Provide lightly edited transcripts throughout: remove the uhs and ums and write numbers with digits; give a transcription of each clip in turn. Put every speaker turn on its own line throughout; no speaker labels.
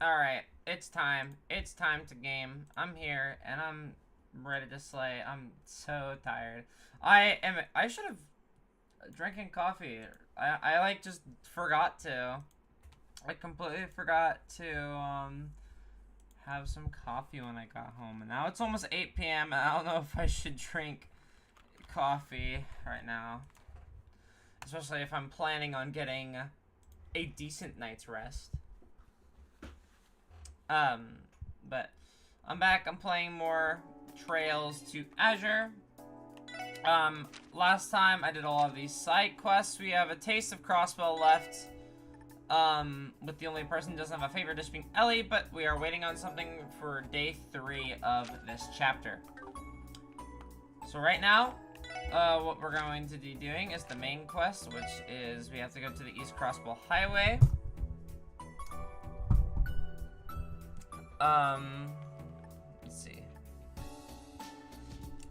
Alright, it's time. It's time to game. I'm here, and I'm ready to slay. I'm so tired. I should have drinking coffee. I like just forgot to. I completely forgot to have some coffee when I got home. And now it's almost 8 p.m. and I don't know if I should drink coffee right now. Especially if I'm planning on getting a decent night's rest. But I'm back. I'm playing more Trails to Azure. Last time I did all of these side quests. We have a taste of Crossbow left. With the only person who doesn't have a favorite dish being Ellie, but we are waiting on something for day 3 of this chapter. So right now, what we're going to be doing is the main quest, which is we have to go to the East Crossbow Highway. Let's see.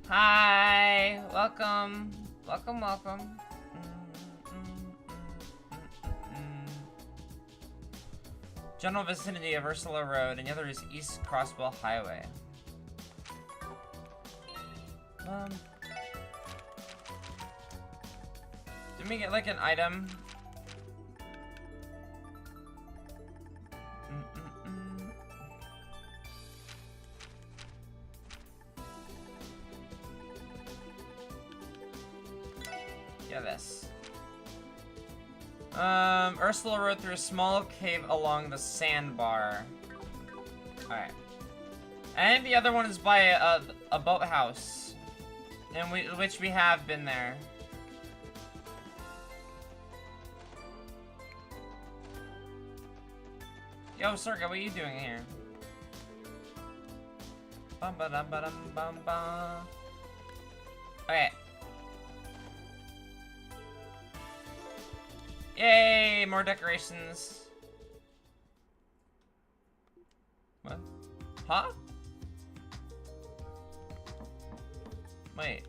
Hi! Welcome! Welcome, welcome. General vicinity of Ursula Road, and the other is East Crossbow Highway. Did we get like an item? Yeah, this. Ursula Road through a small cave along the sandbar. Alright. And the other one is by a boathouse. And which we have been there. Yo, Serga, what are you doing here? Bum ba dum ba dum bum ba. Okay. Yay! More decorations. What? Huh? Wait.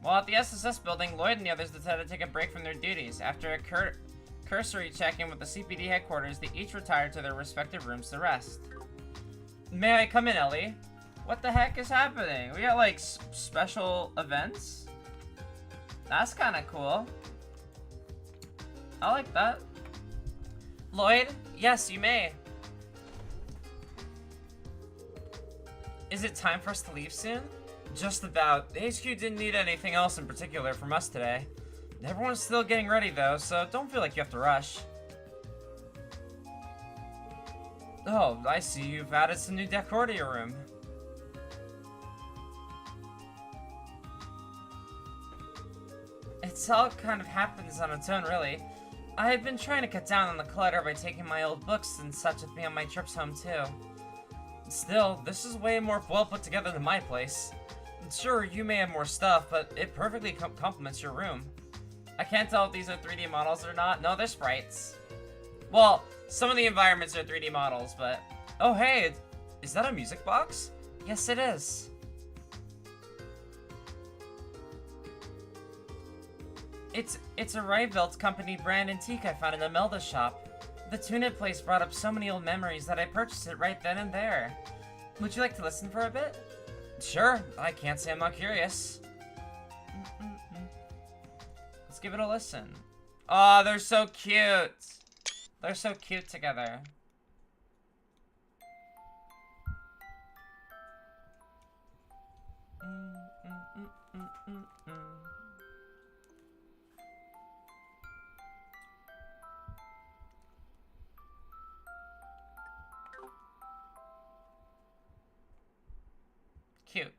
While at the SSS building, Lloyd and the others decided to take a break from their duties. After a cursory check-in with the CPD headquarters, they each retired to their respective rooms to rest. May I come in, Ellie? What the heck is happening? We got, like, special events? That's kind of cool. I like that. Lloyd? Yes, you may. Is it time for us to leave soon? Just about. The HQ didn't need anything else in particular from us today. Everyone's still getting ready though, so don't feel like you have to rush. Oh, I see you've added some new decor to your room. It all kind of happens on its own, really. I've been trying to cut down on the clutter by taking my old books and such with me on my trips home, too. Still, this is way more well put together than my place. Sure, you may have more stuff, but it perfectly complements your room. I can't tell if these are 3D models or not. No, they're sprites. Well, some of the environments are 3D models, but... Oh, hey! Is that a music box? Yes, it is. It's a Ryeveldt company brand antique I found in the Melda shop. The tune-it place brought up so many old memories that I purchased it right then and there. Would you like to listen for a bit? Sure, I can't say I'm not curious. Let's give it a listen. Oh, they're so cute. They're so cute together. Cute.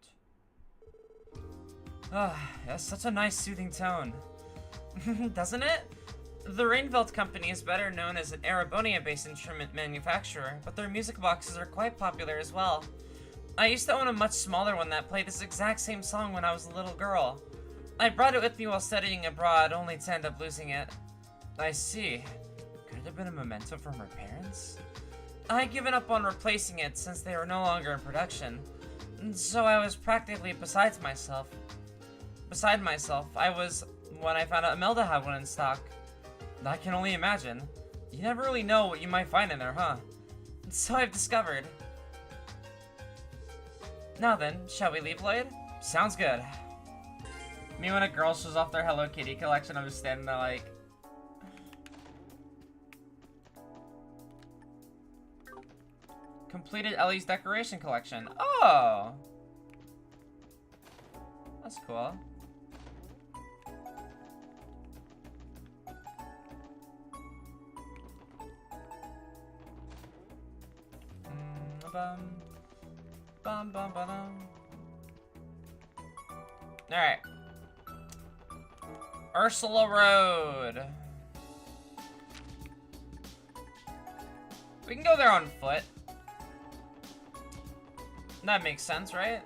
Ah, that's such a nice soothing tone. Doesn't it? The Ryeveldt company is better known as an Arabonia-based instrument manufacturer, but their music boxes are quite popular as well. I used to own a much smaller one that played this exact same song when I was a little girl. I brought it with me while studying abroad, only to end up losing it. I see. have been a memento from her parents? I had given up on replacing it since they were no longer in production, and so I was practically beside myself. I was when I found out Imelda had one in stock. I can only imagine. You never really know what you might find in there, huh? And so I've discovered. Now then, shall we leave, Lloyd? Sounds good. Me when a girl shows off their Hello Kitty collection, I'm just standing there like... Completed Ellie's decoration collection. Oh! That's cool. Alright. Ursula Road. We can go there on foot. That makes sense, right?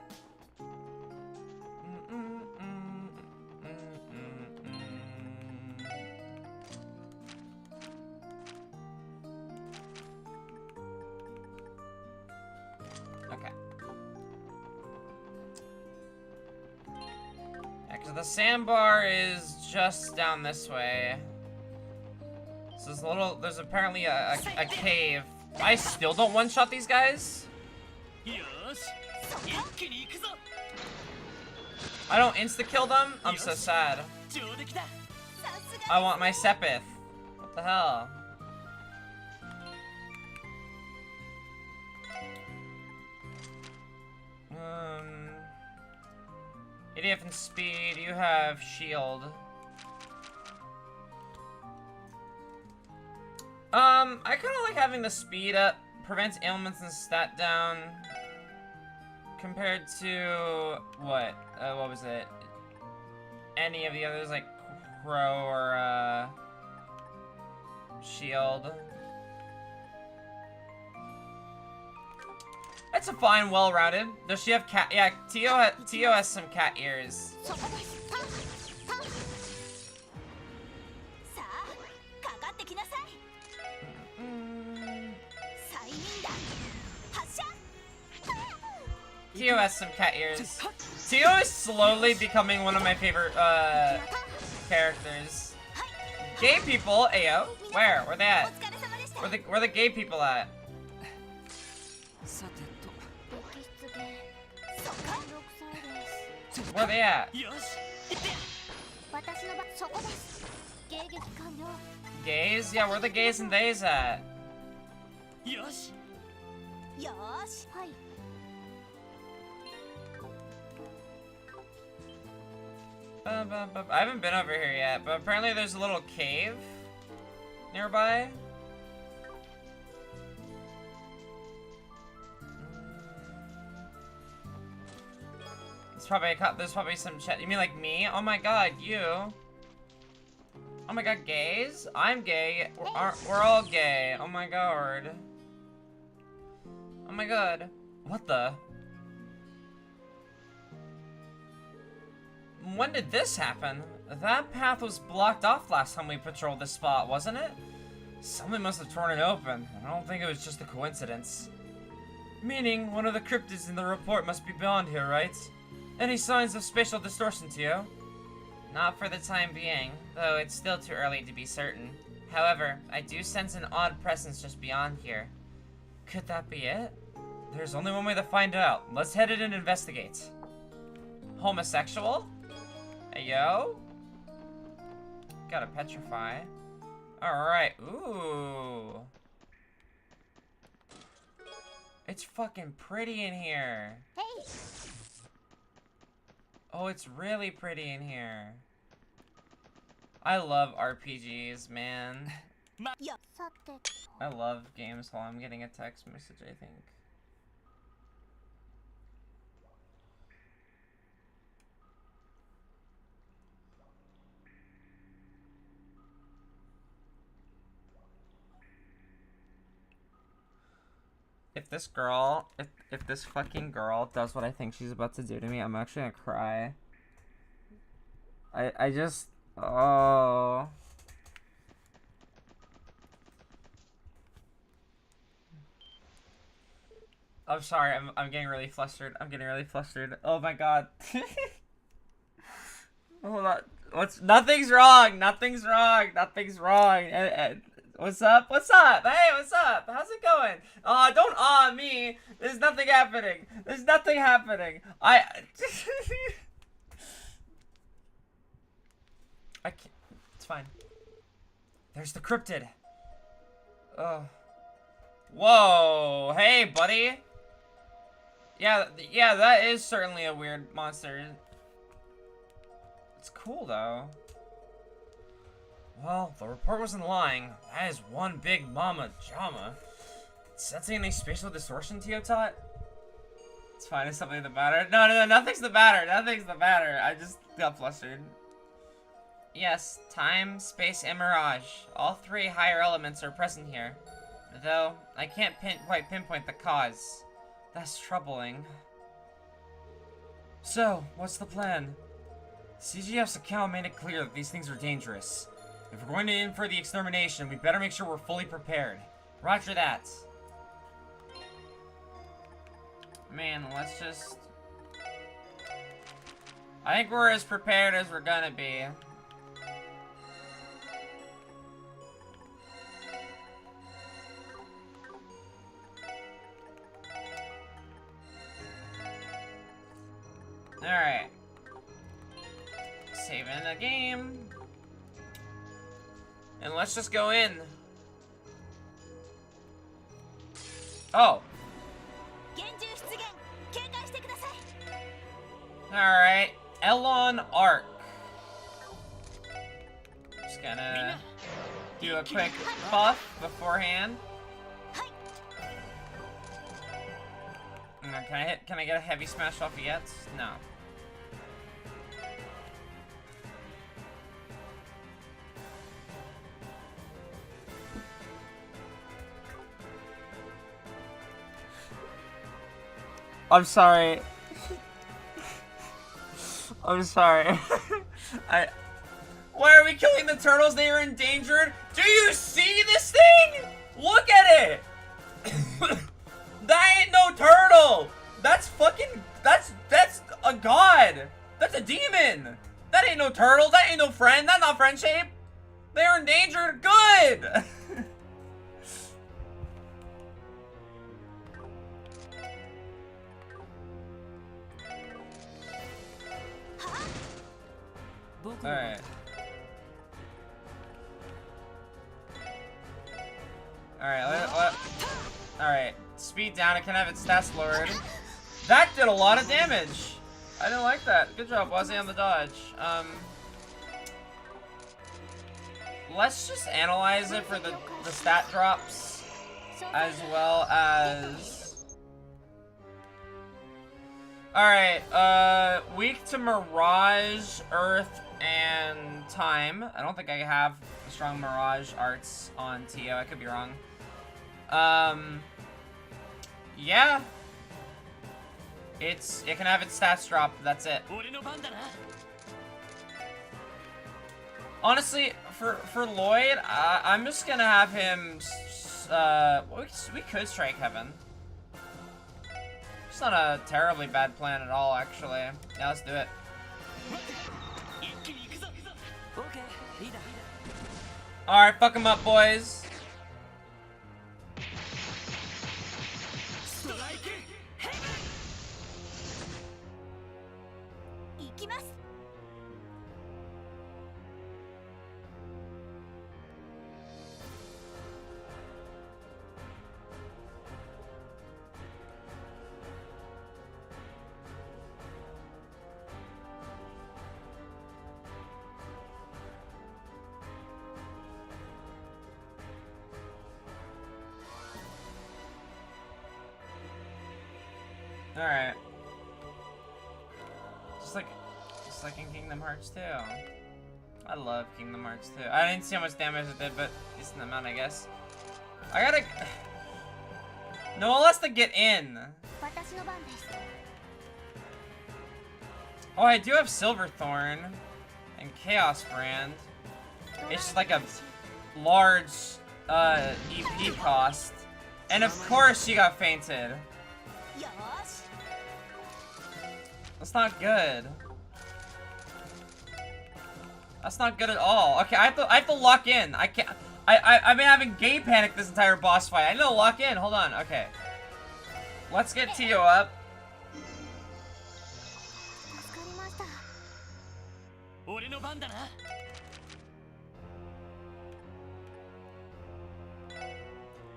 Okay. Yeah, because the sandbar is just down this way. So there's apparently a cave. I still don't one-shot these guys? I don't insta-kill them? I'm so sad. I want my Sepith. What the hell? EDF and speed, you have shield. I kinda like having the speed up. Prevents ailments and stat down. Compared to what was it? Any of the others like Crow or Shield. It's a fine, well-rounded. Does she have cat? Yeah, Tio has some cat ears. Tio has some cat ears. Tio is slowly becoming one of my favorite characters. Gay people, ayo. Where? Where they at? Where the gay people at? Where they at? Gays? Yeah, where the gays and theys at? I haven't been over here yet, but apparently there's a little cave nearby. There's probably some chat. You mean like me? Oh my god, you. Oh my god, gays? I'm gay. We're all gay. Oh my god. Oh my god. What the? When did this happen? That path was blocked off last time we patrolled this spot, wasn't it? Someone must have torn it open. I don't think it was just a coincidence. Meaning, one of the cryptids in the report must be beyond here, right? Any signs of spatial distortion to you? Not for the time being, though it's still too early to be certain. However, I do sense an odd presence just beyond here. Could that be it? There's only one way to find out. Let's head in and investigate. Homosexual? Hey, yo. Gotta petrify. Alright, ooh. It's fucking pretty in here. Hey. Oh, it's really pretty in here. I love RPGs, man. I love games while I'm getting a text message, I think. If this girl, if this fucking girl does what I think she's about to do to me, I'm actually gonna cry. I just, oh. I'm sorry. I'm getting really flustered. I'm getting really flustered. Oh my god. Hold on. Nothing's wrong. Nothing's wrong. Nothing's wrong. What's up? What's up? Hey, what's up? How's it going? Don't me. There's nothing happening. There's nothing happening. I can't. It's fine. There's the cryptid. Oh. Whoa. Hey, buddy. Yeah, that is certainly a weird monster. It's cool, though. Well, the report wasn't lying. That is one big mama jama. Sensing any spatial distortion, Teotot? It's fine, it's something the matter. No, nothing's the matter. Nothing's the matter. I just got flustered. Yes, time, space, and mirage. All three higher elements are present here. Though, I can't quite pinpoint the cause. That's troubling. So, what's the plan? CGF's account made it clear that these things are dangerous. If we're going to in for the extermination, we better make sure we're fully prepared. Roger that. Man, let's just... I think we're as prepared as we're gonna be. Alright. Saving the game. And let's just go in. Oh. Alright. Elon Arc. Just gonna do a quick buff beforehand. Can I get a heavy smash off yet? No. I'm sorry. I'm sorry. Why are we killing the turtles? They are endangered. Do you see this thing? Look at it. That ain't no turtle. That's a god. That's a demon. That ain't no turtle. That ain't no friend. That's not friend shape. They're endangered. Good. Alright. Alright, speed down, it can have its stats lowered. That did a lot of damage. I didn't like that. Good job, Wazzy, on the dodge. Let's just analyze it for the stat drops, as well as... Alright, weak to Mirage, Earth, and Time. I don't think I have strong Mirage arts on Tio. I could be wrong. Yeah. It can have its stats drop. That's it. Honestly, for Lloyd, I'm just gonna have him. We could strike Heaven. It's not a terribly bad plan at all, actually. Yeah, let's do it. Alright, fuck him up, boys. Alright. Just like in Kingdom Hearts 2. I love Kingdom Hearts 2. I didn't see how much damage it did, but decent amount, I guess. I gotta... No one has to get in. Oh, I do have Silverthorn and Chaos Brand. It's just like a large EP cost. And of course she got fainted. That's not good. That's not good at all. Okay, I have to lock in. I can't. I've been having gay panic this entire boss fight. I need to lock in. Hold on. Okay. Let's get Tio up.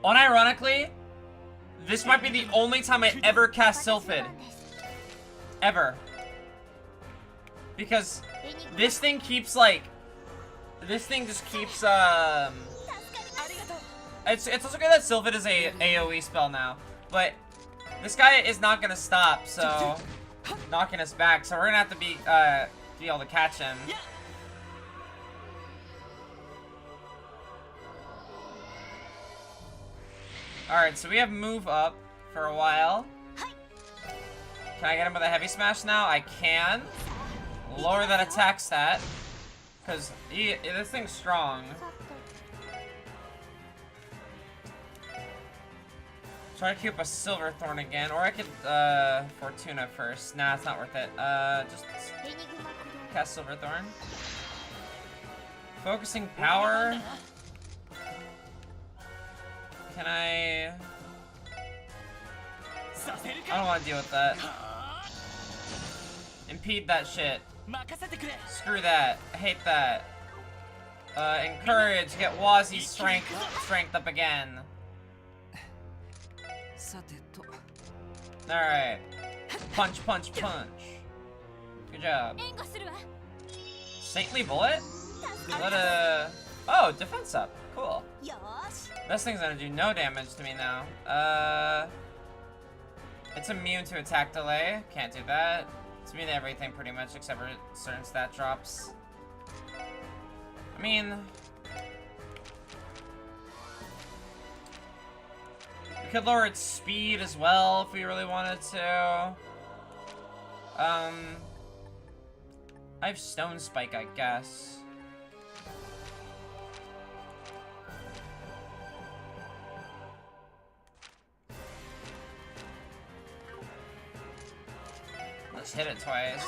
Unironically, this might be the only time I ever cast Sylphid. Ever. Because this thing keeps, like... This thing just keeps, It's also good that Sylphid is a AoE spell now. But this guy is not gonna stop, so... Knocking us back, so we're gonna have to be able to catch him. Alright, so we have move up for a while. Can I get him with a heavy smash now? I can. Lower that attack stat. Because this thing's strong. Try to keep a Silverthorn again. Or I could, Fortuna first. Nah, it's not worth it. Just cast Silverthorn. Focusing power. Can I don't want to deal with that. Impede that shit. Screw that. I hate that. Encourage. Get Wazi's strength up again. Alright. Punch, punch, punch. Good job. Saintly Bullet? Oh, defense up. Cool. This thing's gonna do no damage to me now. It's immune to attack delay. Can't do that. It's immune to everything pretty much except for certain stat drops. I mean... We could lower its speed as well if we really wanted to. I have Stone Spike, I guess. Let's hit it twice.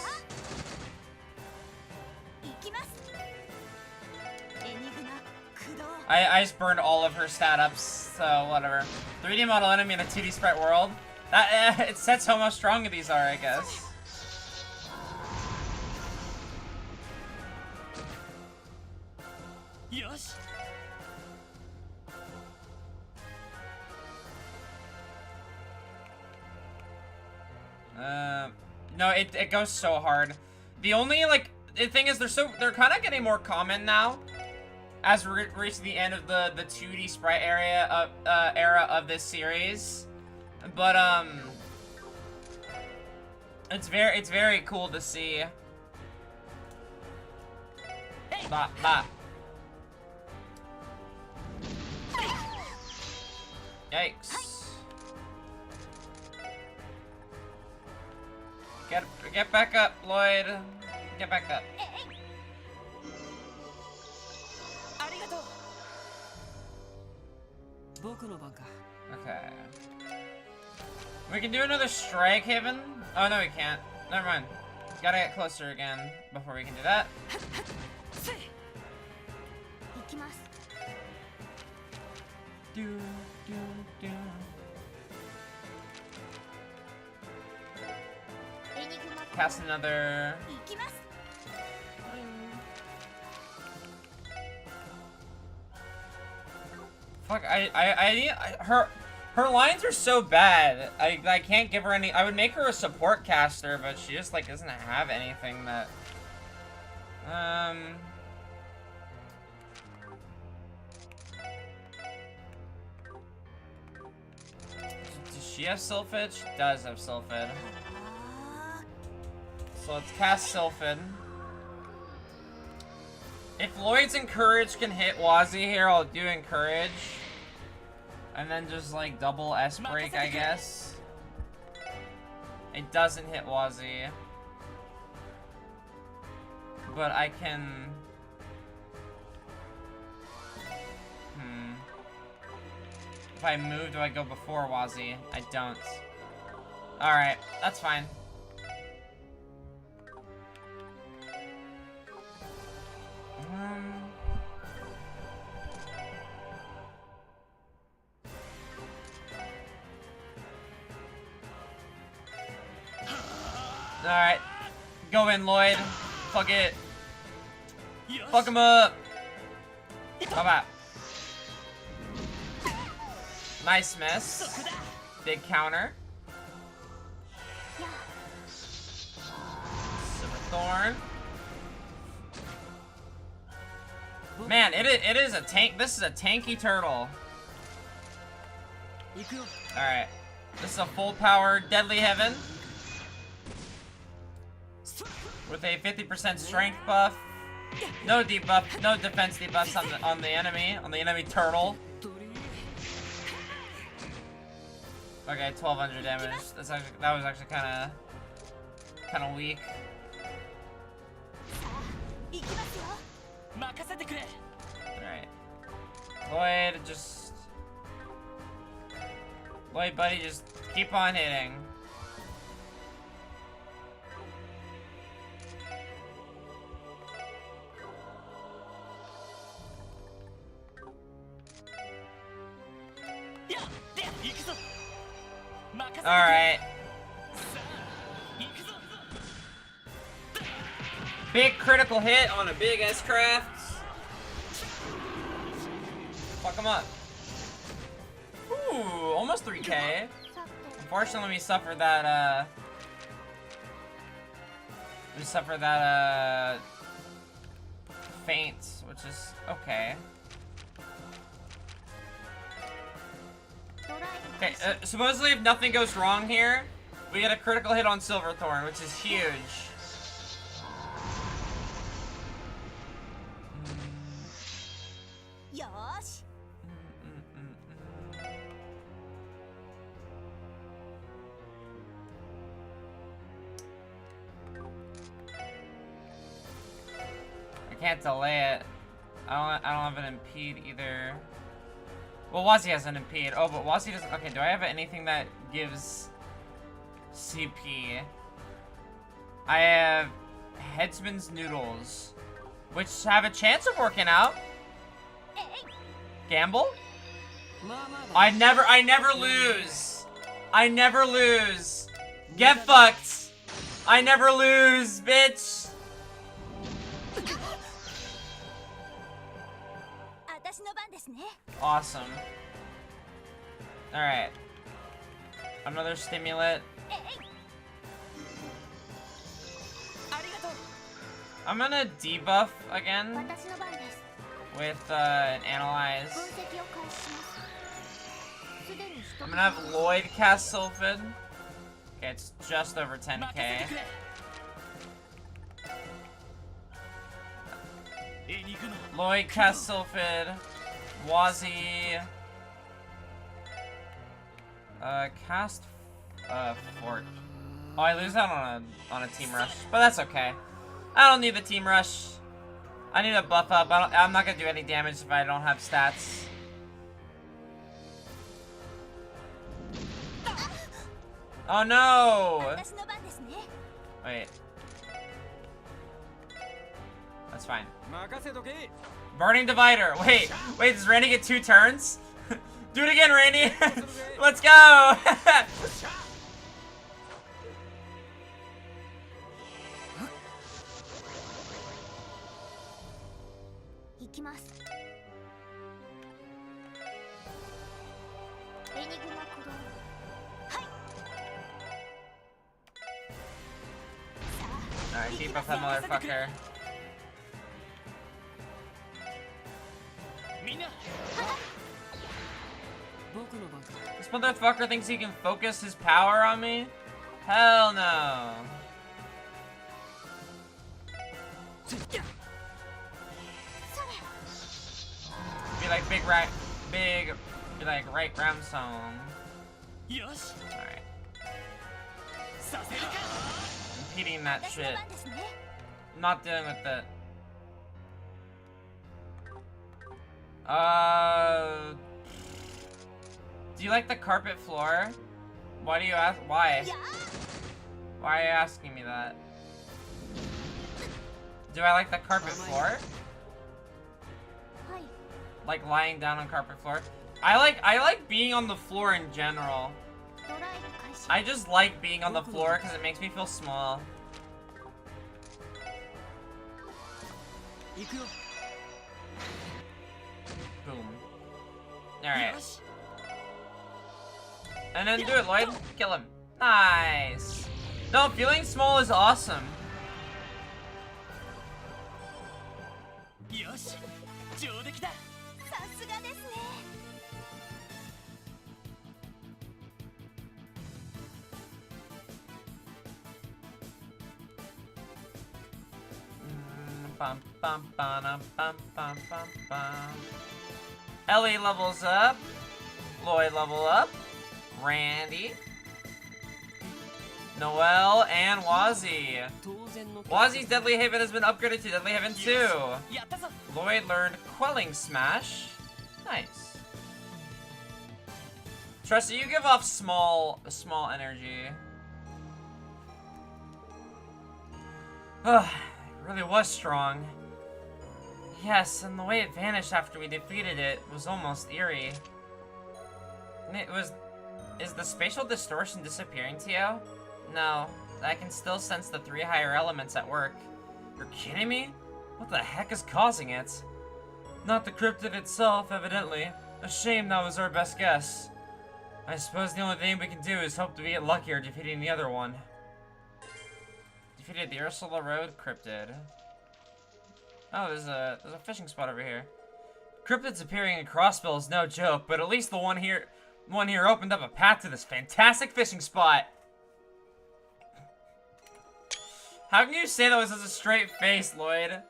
I just burned all of her stat ups, so whatever. 3D model enemy in a 2D sprite world. That it sets how much stronger these are, I guess. Yes. No, it goes so hard. The only, like, the thing is they're kind of getting more common now as we reach the end of the 2D sprite era of this series. But it's very cool to see. Bah, bah. Yikes. Get back up, Lloyd. Get back up. Okay. We can do another strike, Haven. Oh no, we can't. Never mind. Gotta get closer again before we can do that. Do, do, do. Cast another. Fuck, her lines are so bad. I can't give her any. I would make her a support caster, but she just like doesn't have anything that. Does she have Sylphid? She does have Sylphid. So let's cast Sylphid. If Lloyd's Encourage can hit Wazi here, I'll do Encourage. And then just like double S-Break, I guess. It doesn't hit Wazi. But I can... If I move, do I go before Wazi? I don't. Alright, that's fine. Alright. Go in, Lloyd. Fuck it. Fuck him up. How about? Nice miss. Big counter. Silver Thorn. Man, it is a tank. This is a tanky turtle. Alright. This is a full power Deadly Heaven. With a 50% strength buff. No debuff, no defense debuffs on the enemy turtle. Okay, 1200 damage. That was actually kind of weak. Alright. Lloyd, buddy, just keep on hitting. Alright. Big critical hit on a big S-Craft. Fuck him up. Ooh, almost 3K. Unfortunately, we suffered that, faint, which is okay. Okay, supposedly if nothing goes wrong here, we get a critical hit on Silverthorn, which is huge. I can't delay it. I don't have an impede either. Well, Wazzy has an impede. Oh, but Wazzy doesn't. Okay, do I have anything that gives CP? I have Headsman's Noodles, which have a chance of working out. Gamble? I never lose. I never lose. Get fucked. I never lose, bitch. Awesome. Alright. Another stimulant. I'm gonna debuff again with an Analyze. I'm gonna have Lloyd cast Sylphid. Okay, it's just over 10k. Lloyd cast Sylphid. Wazzy. Cast Fort. Oh, I lose out on a team rush, but that's okay. I don't need the team rush. I need a buff up. I'm not gonna do any damage if I don't have stats. Oh no! Wait. That's fine. Burning Divider. Wait, does Randy get 2 turns? Do it again, Randy. Let's go. Alright, debuff that motherfucker. This motherfucker thinks he can focus his power on me? Hell no. Be like be like right Ramsong. Alright. Impeding that shit. I'm not dealing with it. Do you like the carpet floor? Why do you ask? Why? Why are you asking me that? Do I like the carpet floor? Like lying down on carpet floor? I like being on the floor in general. I just like being on the floor because it makes me feel small. Boom. Alright. And then do it, Lloyd. Kill him. Nice. No, feeling small is awesome. Bum, bum, bum, bum, bum, bum, bum. Ellie levels up. Lloyd level up. Randy. Noelle and Wazzy. Wazzy's Deadly Haven has been upgraded to Deadly Haven 2. Lloyd learned Quelling Smash. Nice. Trusty, you give off small energy. Ugh. Really was strong. Yes, and the way it vanished after we defeated it was almost eerie. And it was... Is the spatial distortion disappearing to you? No, I can still sense the 3 higher elements at work. You're kidding me? What the heck is causing it? Not the cryptid itself, evidently. A shame that was our best guess. I suppose the only thing we can do is hope to get luckier defeating the other one. Defeated the Ursula Road cryptid. Oh, there's a fishing spot over here. Cryptids appearing in Crossbill is no joke, but at least the one here opened up a path to this fantastic fishing spot. How can you say that with such a straight face, Lloyd?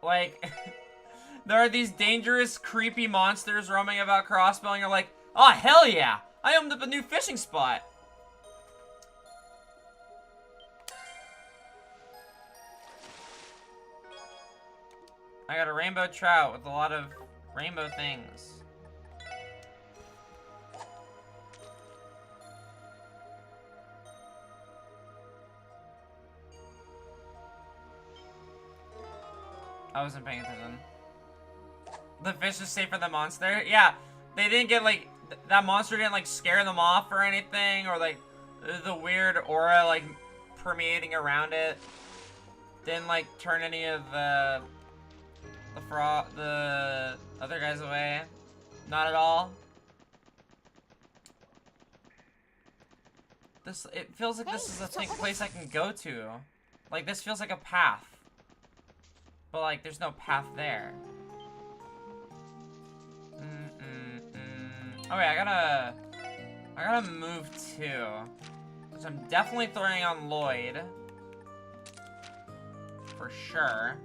Like, there are these dangerous, creepy monsters roaming about Crossbill, and you're like, oh, hell yeah! I opened up a new fishing spot! I got a rainbow trout with a lot of rainbow things. I wasn't paying attention. The fish is safe for the monster? Yeah, they didn't get like, that monster didn't like scare them off or anything, or like the weird aura like permeating around it. Didn't like turn any of the other guys away. Not at all. It feels like this is a place I can go to. Like, this feels like a path. But, like, there's no path there. Oh, wait, I gotta move too. So I'm definitely throwing on Lloyd. For sure.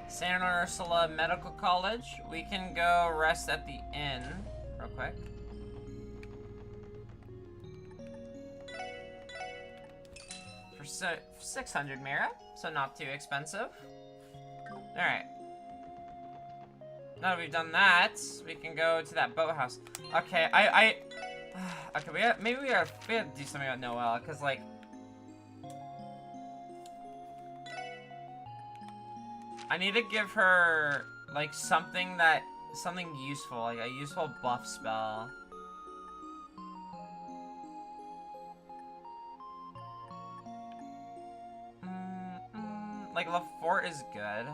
Santa Ursula Medical College. We can go rest at the inn real quick. For 600 Mira, so not too expensive. Alright. Now that we've done that, we can go to that boathouse. Okay, okay, maybe we gotta do something about Noelle, because, like, I need to give her, like, something useful, like a useful buff spell. Like, level 4 is good.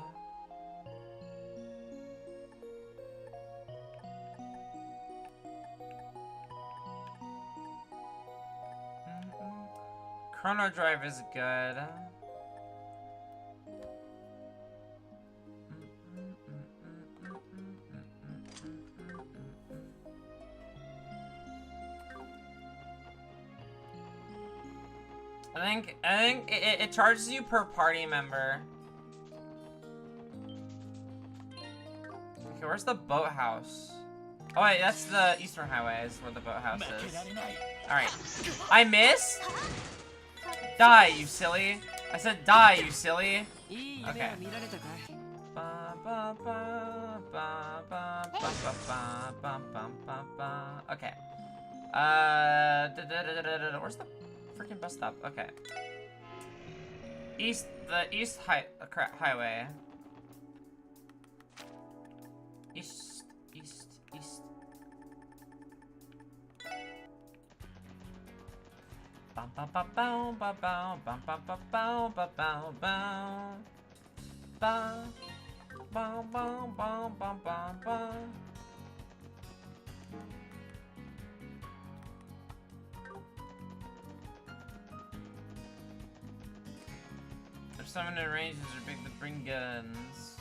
Chrono Drive is good. I think it charges you per party member. Okay, where's the boathouse? Oh wait, that's the Eastern Highway is where the boathouse is. Alright. I miss? Die, you silly. I said die, you silly.
いい
Okay.
夢を見られたかい
Ba, ba, ba, ba, ba, ba, ba, ba, ba, ba, ba. Okay. Where's the freaking bus stop? Okay. The east highway. East. Bum bum bum bum bum bum bum bum bum bum bum bum bum bum bum bum bum bum bum. If someone in ranges are big to bring guns.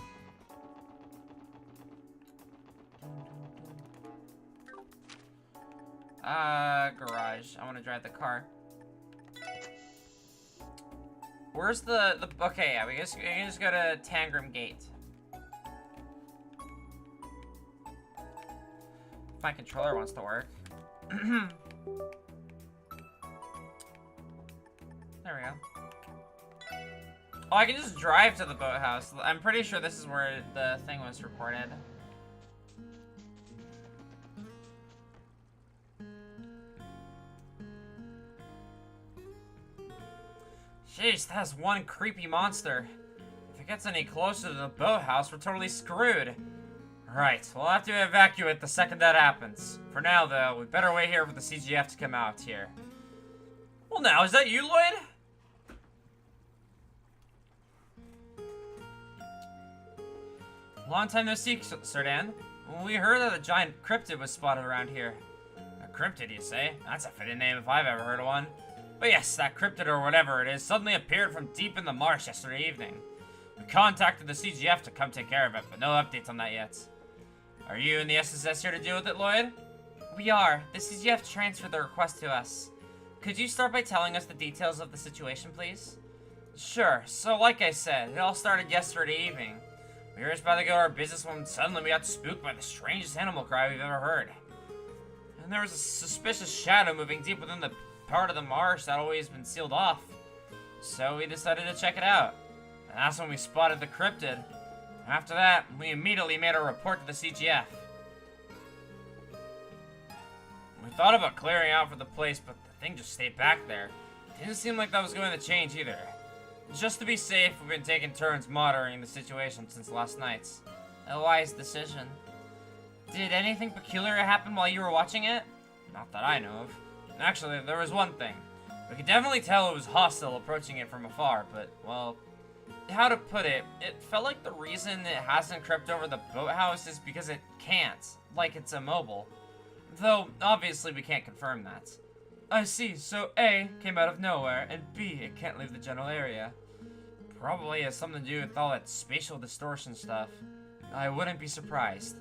Garage. I want to drive the car. Where's the okay, yeah, we can just go to Tangram Gate. If my controller wants to work. There we go. Oh, I can just drive to the boathouse. I'm pretty sure this is where the thing was reported. Jeez, that's one creepy monster. If it gets any closer to the boathouse, we're totally screwed. Right, we'll have to evacuate the second that happens. For now, though, we better wait here for the CGF to come out here. Well, now, is that you, Lloyd? Long time no see, Serdan. We heard that a giant cryptid was spotted around here. A cryptid, you say? That's a fitting name if I've ever heard of one. But yes, that cryptid or whatever it is suddenly appeared from deep in the marsh yesterday evening. We contacted the CGF to come take care of it, but no updates on that yet. Are you and the SSS here to deal with it, Lloyd? We are. The CGF transferred the request to us. Could you start by telling us the details of the situation, please? Sure. So, like I said, it all started yesterday evening. We were just about to go to our business when suddenly we got spooked by the strangest animal cry we've ever heard. And there was a suspicious shadow moving deep within the part of the marsh that always been sealed off. So we decided to check it out. And that's when we spotted the cryptid. After that, we immediately made a report to the CGF. We thought about clearing out for the place, but the thing just stayed back there. Didn't seem like that was going to change either. Just to be safe, we've been taking turns monitoring the situation since last night's. A wise decision. Did anything peculiar happen while you were watching it? Not that I know of. Actually, there was one thing. We could definitely tell it was hostile approaching it from afar, but, well, how to put it, it felt like the reason it hasn't crept over the boathouse is because it can't, like it's immobile. Though, obviously we can't confirm that. I see, so A came out of nowhere, and B, it can't leave the general area. Probably has something to do with all that spatial distortion stuff. I wouldn't be surprised.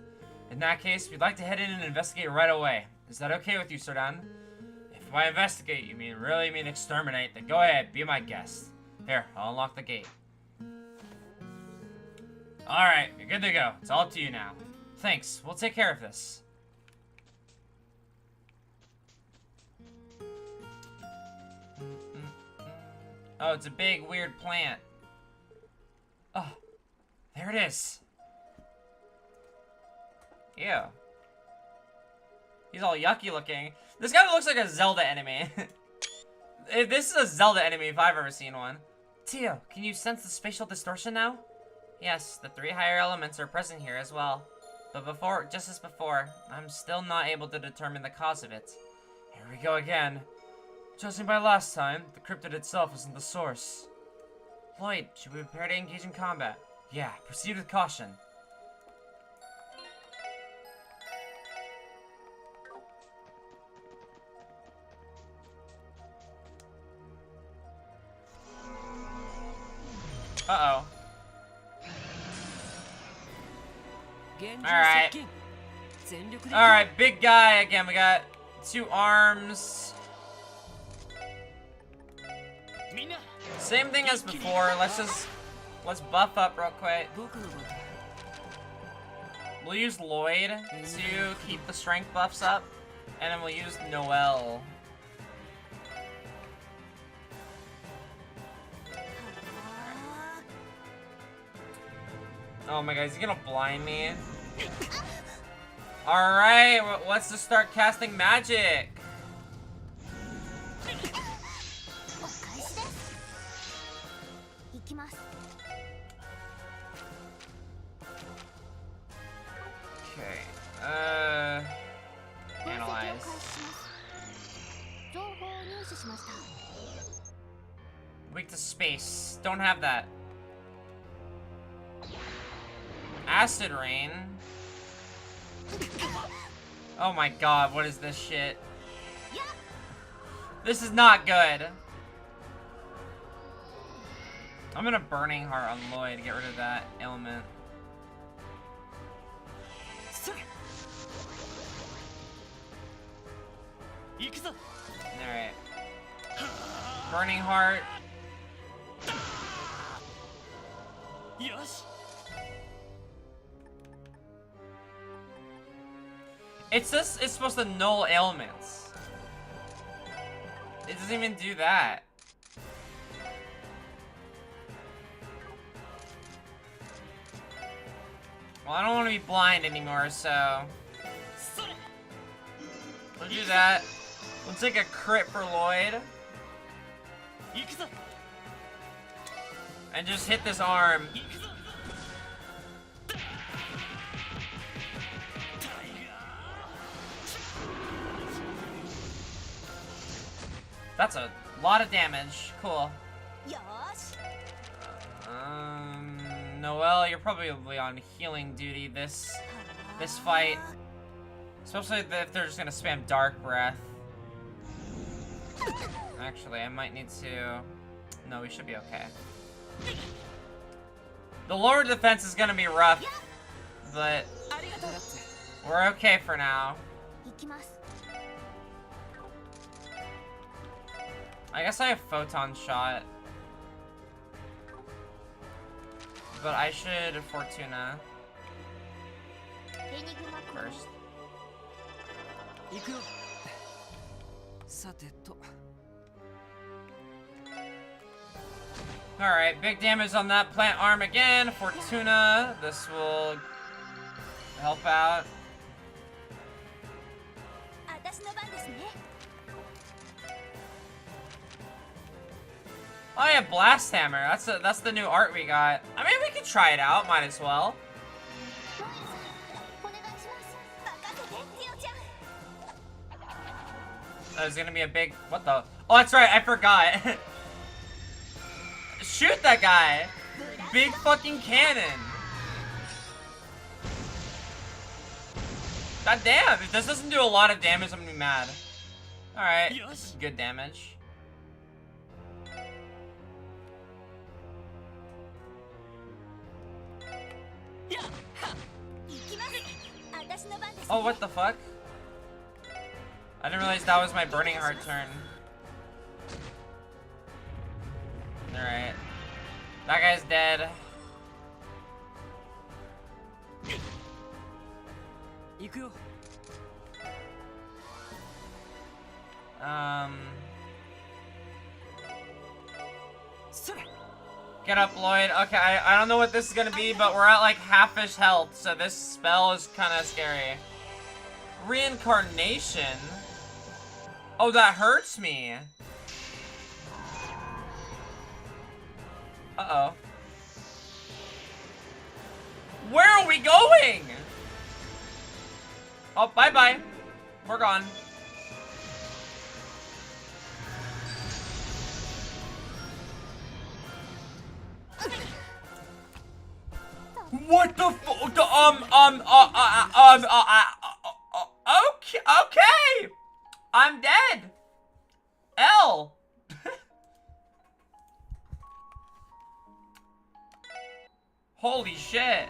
In that case, we'd like to head in and investigate right away. Is that okay with you, Serdan? If by investigate you really mean exterminate, then go ahead, be my guest. Here, I'll unlock the gate. Alright, you're good to go. It's all up to you now. Thanks, we'll take care of this. Oh, it's a big, weird plant. Oh, there it is. Ew. He's all yucky looking. This guy looks like a Zelda enemy. This is a Zelda enemy if I've ever seen one. Tio, can you sense the spatial distortion now? Yes, the 3 higher elements are present here as well. But before, just as before, I'm still not able to determine the cause of it. Here we go again. Judging by last time, the cryptid itself isn't the source. Lloyd, should we prepare to engage in combat? Yeah, proceed with caution. Uh-oh. Alright. Alright, big guy again. We got 2 arms. Same thing as before. Let's buff up real quick. We'll use Lloyd to keep the strength buffs up, and then we'll use Noelle. Oh my god, is he gonna blind me? Alright, let's just start casting magic. Okay, analyze. Weak to space. Don't have that. Acid rain. Oh my god, what is this shit? This is not good. I'm gonna Burning Heart on Lloyd to get rid of that ailment. Alright. Burning Heart. It's supposed to null ailments. It doesn't even do that. Well, I don't want to be blind anymore, so we'll do that. We'll take a crit for Lloyd. And just hit this arm. That's a lot of damage. Cool. Noelle, you're probably on healing duty this fight. Especially if they're just gonna spam Dark Breath. Actually, I might need to... No, we should be okay. The lower defense is gonna be rough, but we're okay for now. I guess I have Photon Shot. But I should Fortuna first. Alright, big damage on that plant arm again. Fortuna. This will help out. Oh yeah, Blast Hammer. That's the new art we got. I mean, we could try it out. Might as well. There's gonna be a big... What the... Oh, that's right. I forgot. Shoot that guy. Big fucking cannon. God damn. If this doesn't do a lot of damage, I'm gonna be mad. Alright. Good damage. Oh, what the fuck? I didn't realize that was my Burning Heart turn. Alright. That guy's dead. Get up, Lloyd. Okay, I don't know what this is gonna be, but we're at like half-ish health, so this spell is kind of scary. Reincarnation? Oh, that hurts me. Uh-oh. Where are we going? Oh, bye-bye. We're gone. What the okay, okay. I'm dead. L. Holy shit.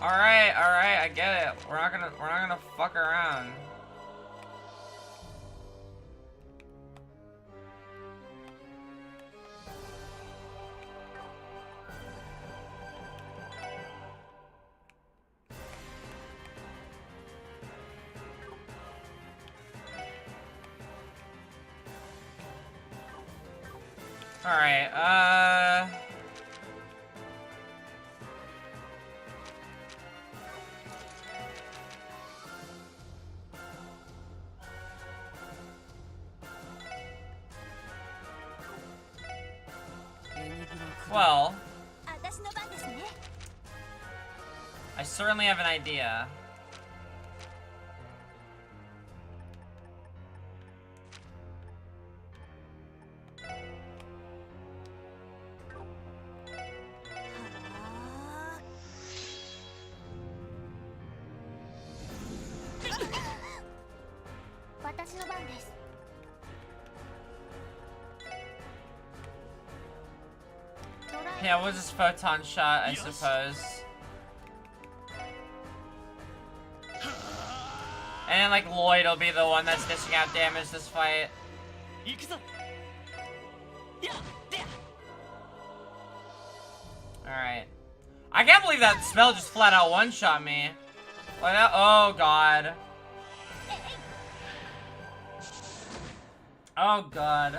All right, I get it. We're not gonna fuck around. Alright, Well, I certainly have an idea. Yeah, we'll just photon shot, I suppose. And then, like, Lloyd will be the one that's dishing out damage this fight. Alright. I can't believe that spell just flat out one-shot me. Like that. Oh, God. Oh, God.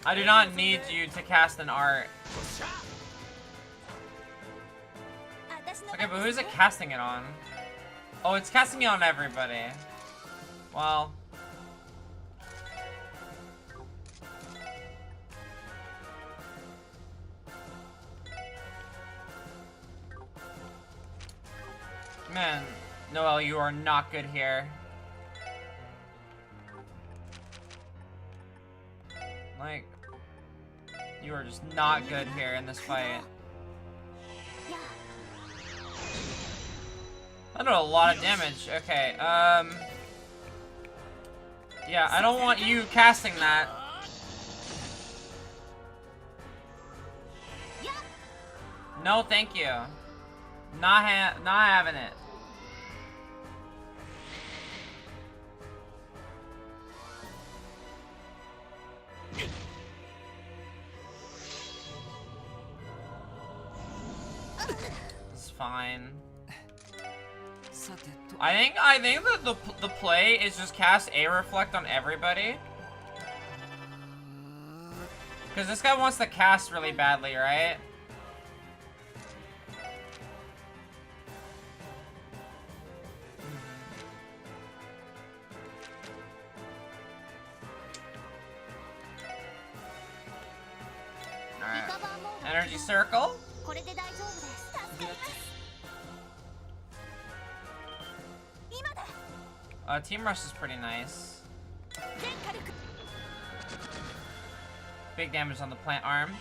I do not need you to cast an art. Okay, but who's it casting it on? Oh, it's casting it on everybody. Well. Man, Noelle, you are not good here. Like, you are just not good here in this fight. I know a lot of damage. Okay, yeah, I don't want you casting that. No, thank you. Not having it. It's fine. I think that the play is just cast A reflect on everybody. Because this guy wants to cast really badly, right? Alright. Energy circle. Team Rush is pretty nice. Big damage on the plant arm.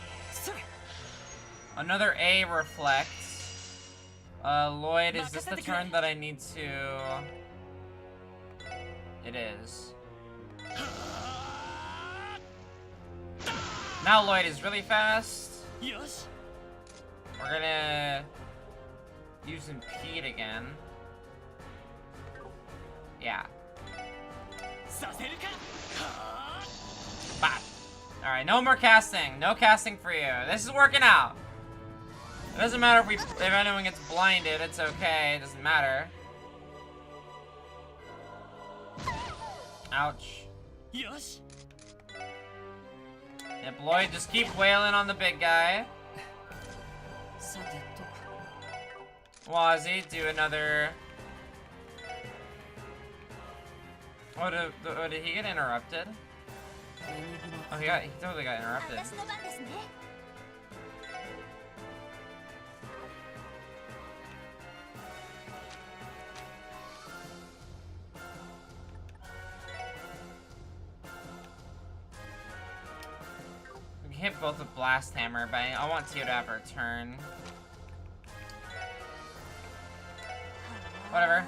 Another A reflect. Lloyd, is this the turn that I need to... It is. Now Lloyd is really fast. We're gonna use Impede again. Yeah. Bop. Alright, no more casting. No casting for you. This is working out. It doesn't matter if anyone gets blinded, it's okay. It doesn't matter. Ouch. Yep, Lloyd, just keep wailing on the big guy. Wazzy, do another... Oh, did he get interrupted? Oh, he totally got interrupted. We can hit both with Blast Hammer, but I want Tio to have her turn. Whatever.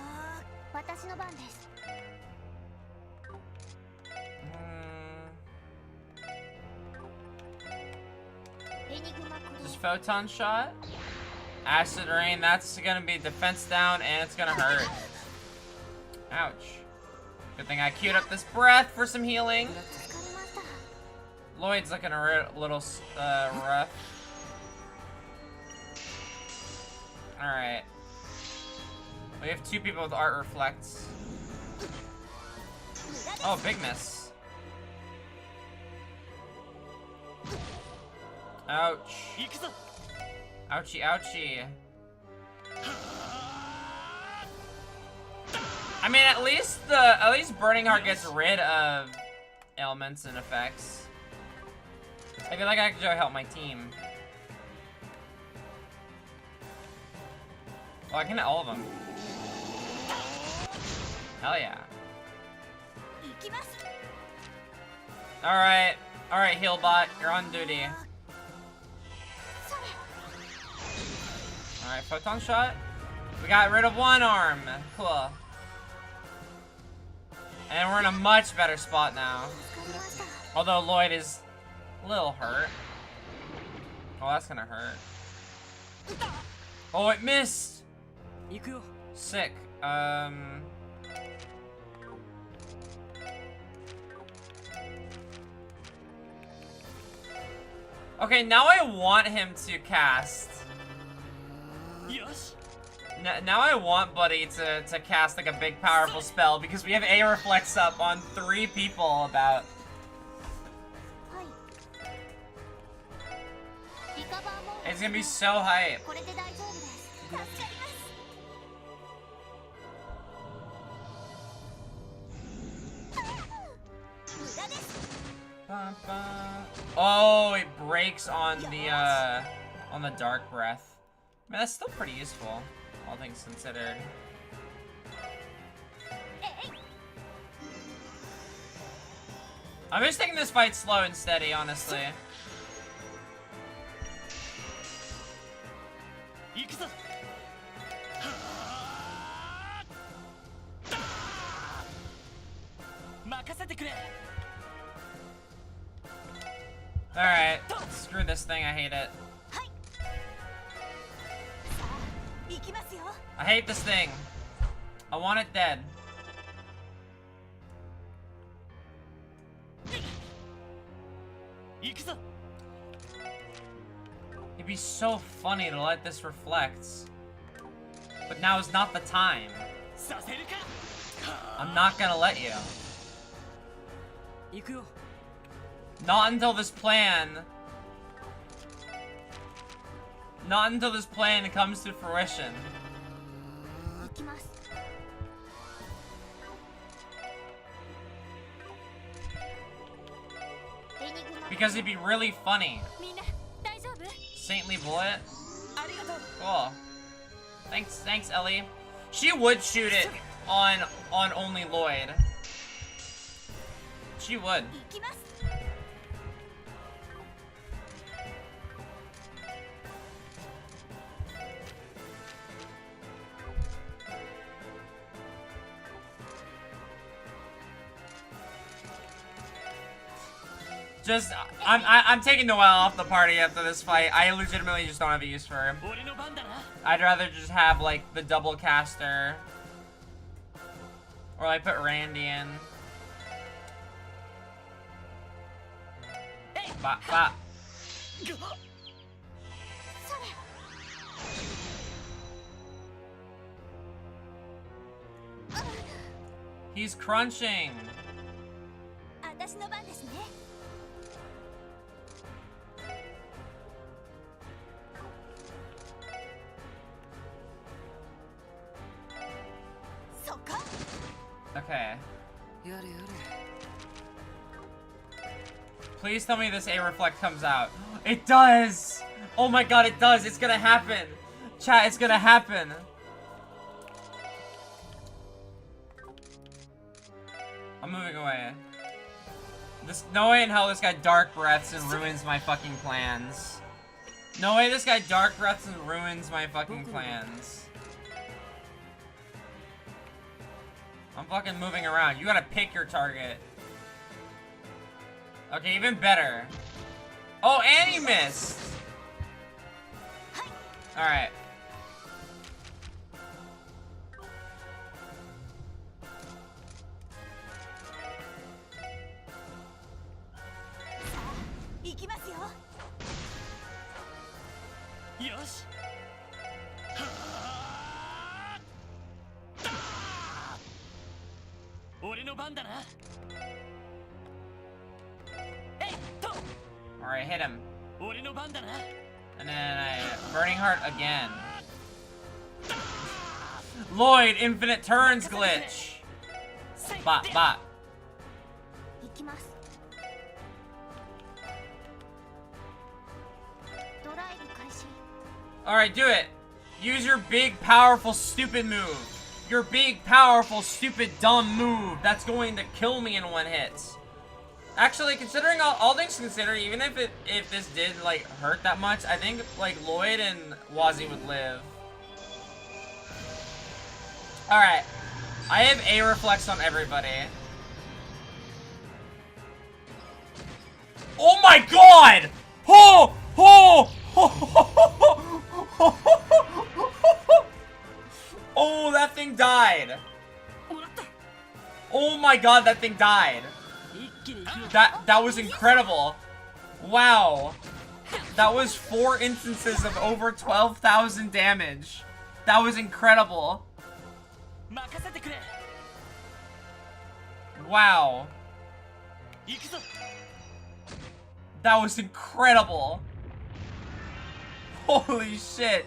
Just Photon Shot. Acid Rain, that's gonna be defense down and it's gonna hurt. Ouch. Good thing I queued up this breath for some healing. Lloyd's looking a little rough. Alright. We have two people with Art Reflects. Oh, big miss. Ouch. Ouchie, ouchie. I mean, at least Burning Heart gets rid of ailments and effects. I feel like I could help my team. Oh, I can hit all of them. Hell yeah. Alright. Alright, Healbot. You're on duty. Alright, Photon Shot. We got rid of one arm. Cool. And we're in a much better spot now. Although Lloyd is a little hurt. Oh, that's gonna hurt. Oh, it missed! Sick. Okay, now I want him to cast. Now I want Buddy to cast like a big powerful spell because we have A Reflex up on 3 people about. It's gonna be so hype. Oh, it breaks on the Dark Breath. Man, that's still pretty useful, all things considered. I'm just taking this fight slow and steady, honestly. Alright, screw this thing, I hate it. I hate this thing. I want it dead. It'd be so funny to let this reflect. But now is not the time. I'm not gonna let you. Not until this plan... Not until this plan comes to fruition. Because it'd be really funny. Saintly Bullet? Cool. Thanks, Ellie. She would shoot it on only Lloyd. She would. Just, I'm taking Noelle off the party after this fight. I legitimately just don't have a use for him. I'd rather just have, like, the double caster. Or, like, put Randy in. Bop, bop. He's crunching. Okay. Please tell me this A Reflect comes out. It does! Oh my god, it does! It's gonna happen! Chat, it's gonna happen! I'm moving away. No way in hell this guy Dark Breaths and ruins my fucking plans. No way this guy Dark Breaths and ruins my fucking plans. I'm fucking moving around. You gotta pick your target. Okay, even better. Oh, and he missed! Alright. Alright, hit him. And then Burning Heart again. Lloyd, infinite turns glitch. Bot, bot. Alright, do it. Use your big, powerful, stupid move. Your big, powerful, stupid, dumb move. That's going to kill me in one hit. Actually, considering all things considered, even if this did, like, hurt that much, I think, like, Lloyd and Wazzy would live. Alright. I have A reflex on everybody. Oh my god! Oh! Oh! Oh, that thing died. Oh my god, that thing died. That was incredible. Wow. That was 4 instances of over 12,000 damage. That was incredible. Wow. That was incredible. Holy shit.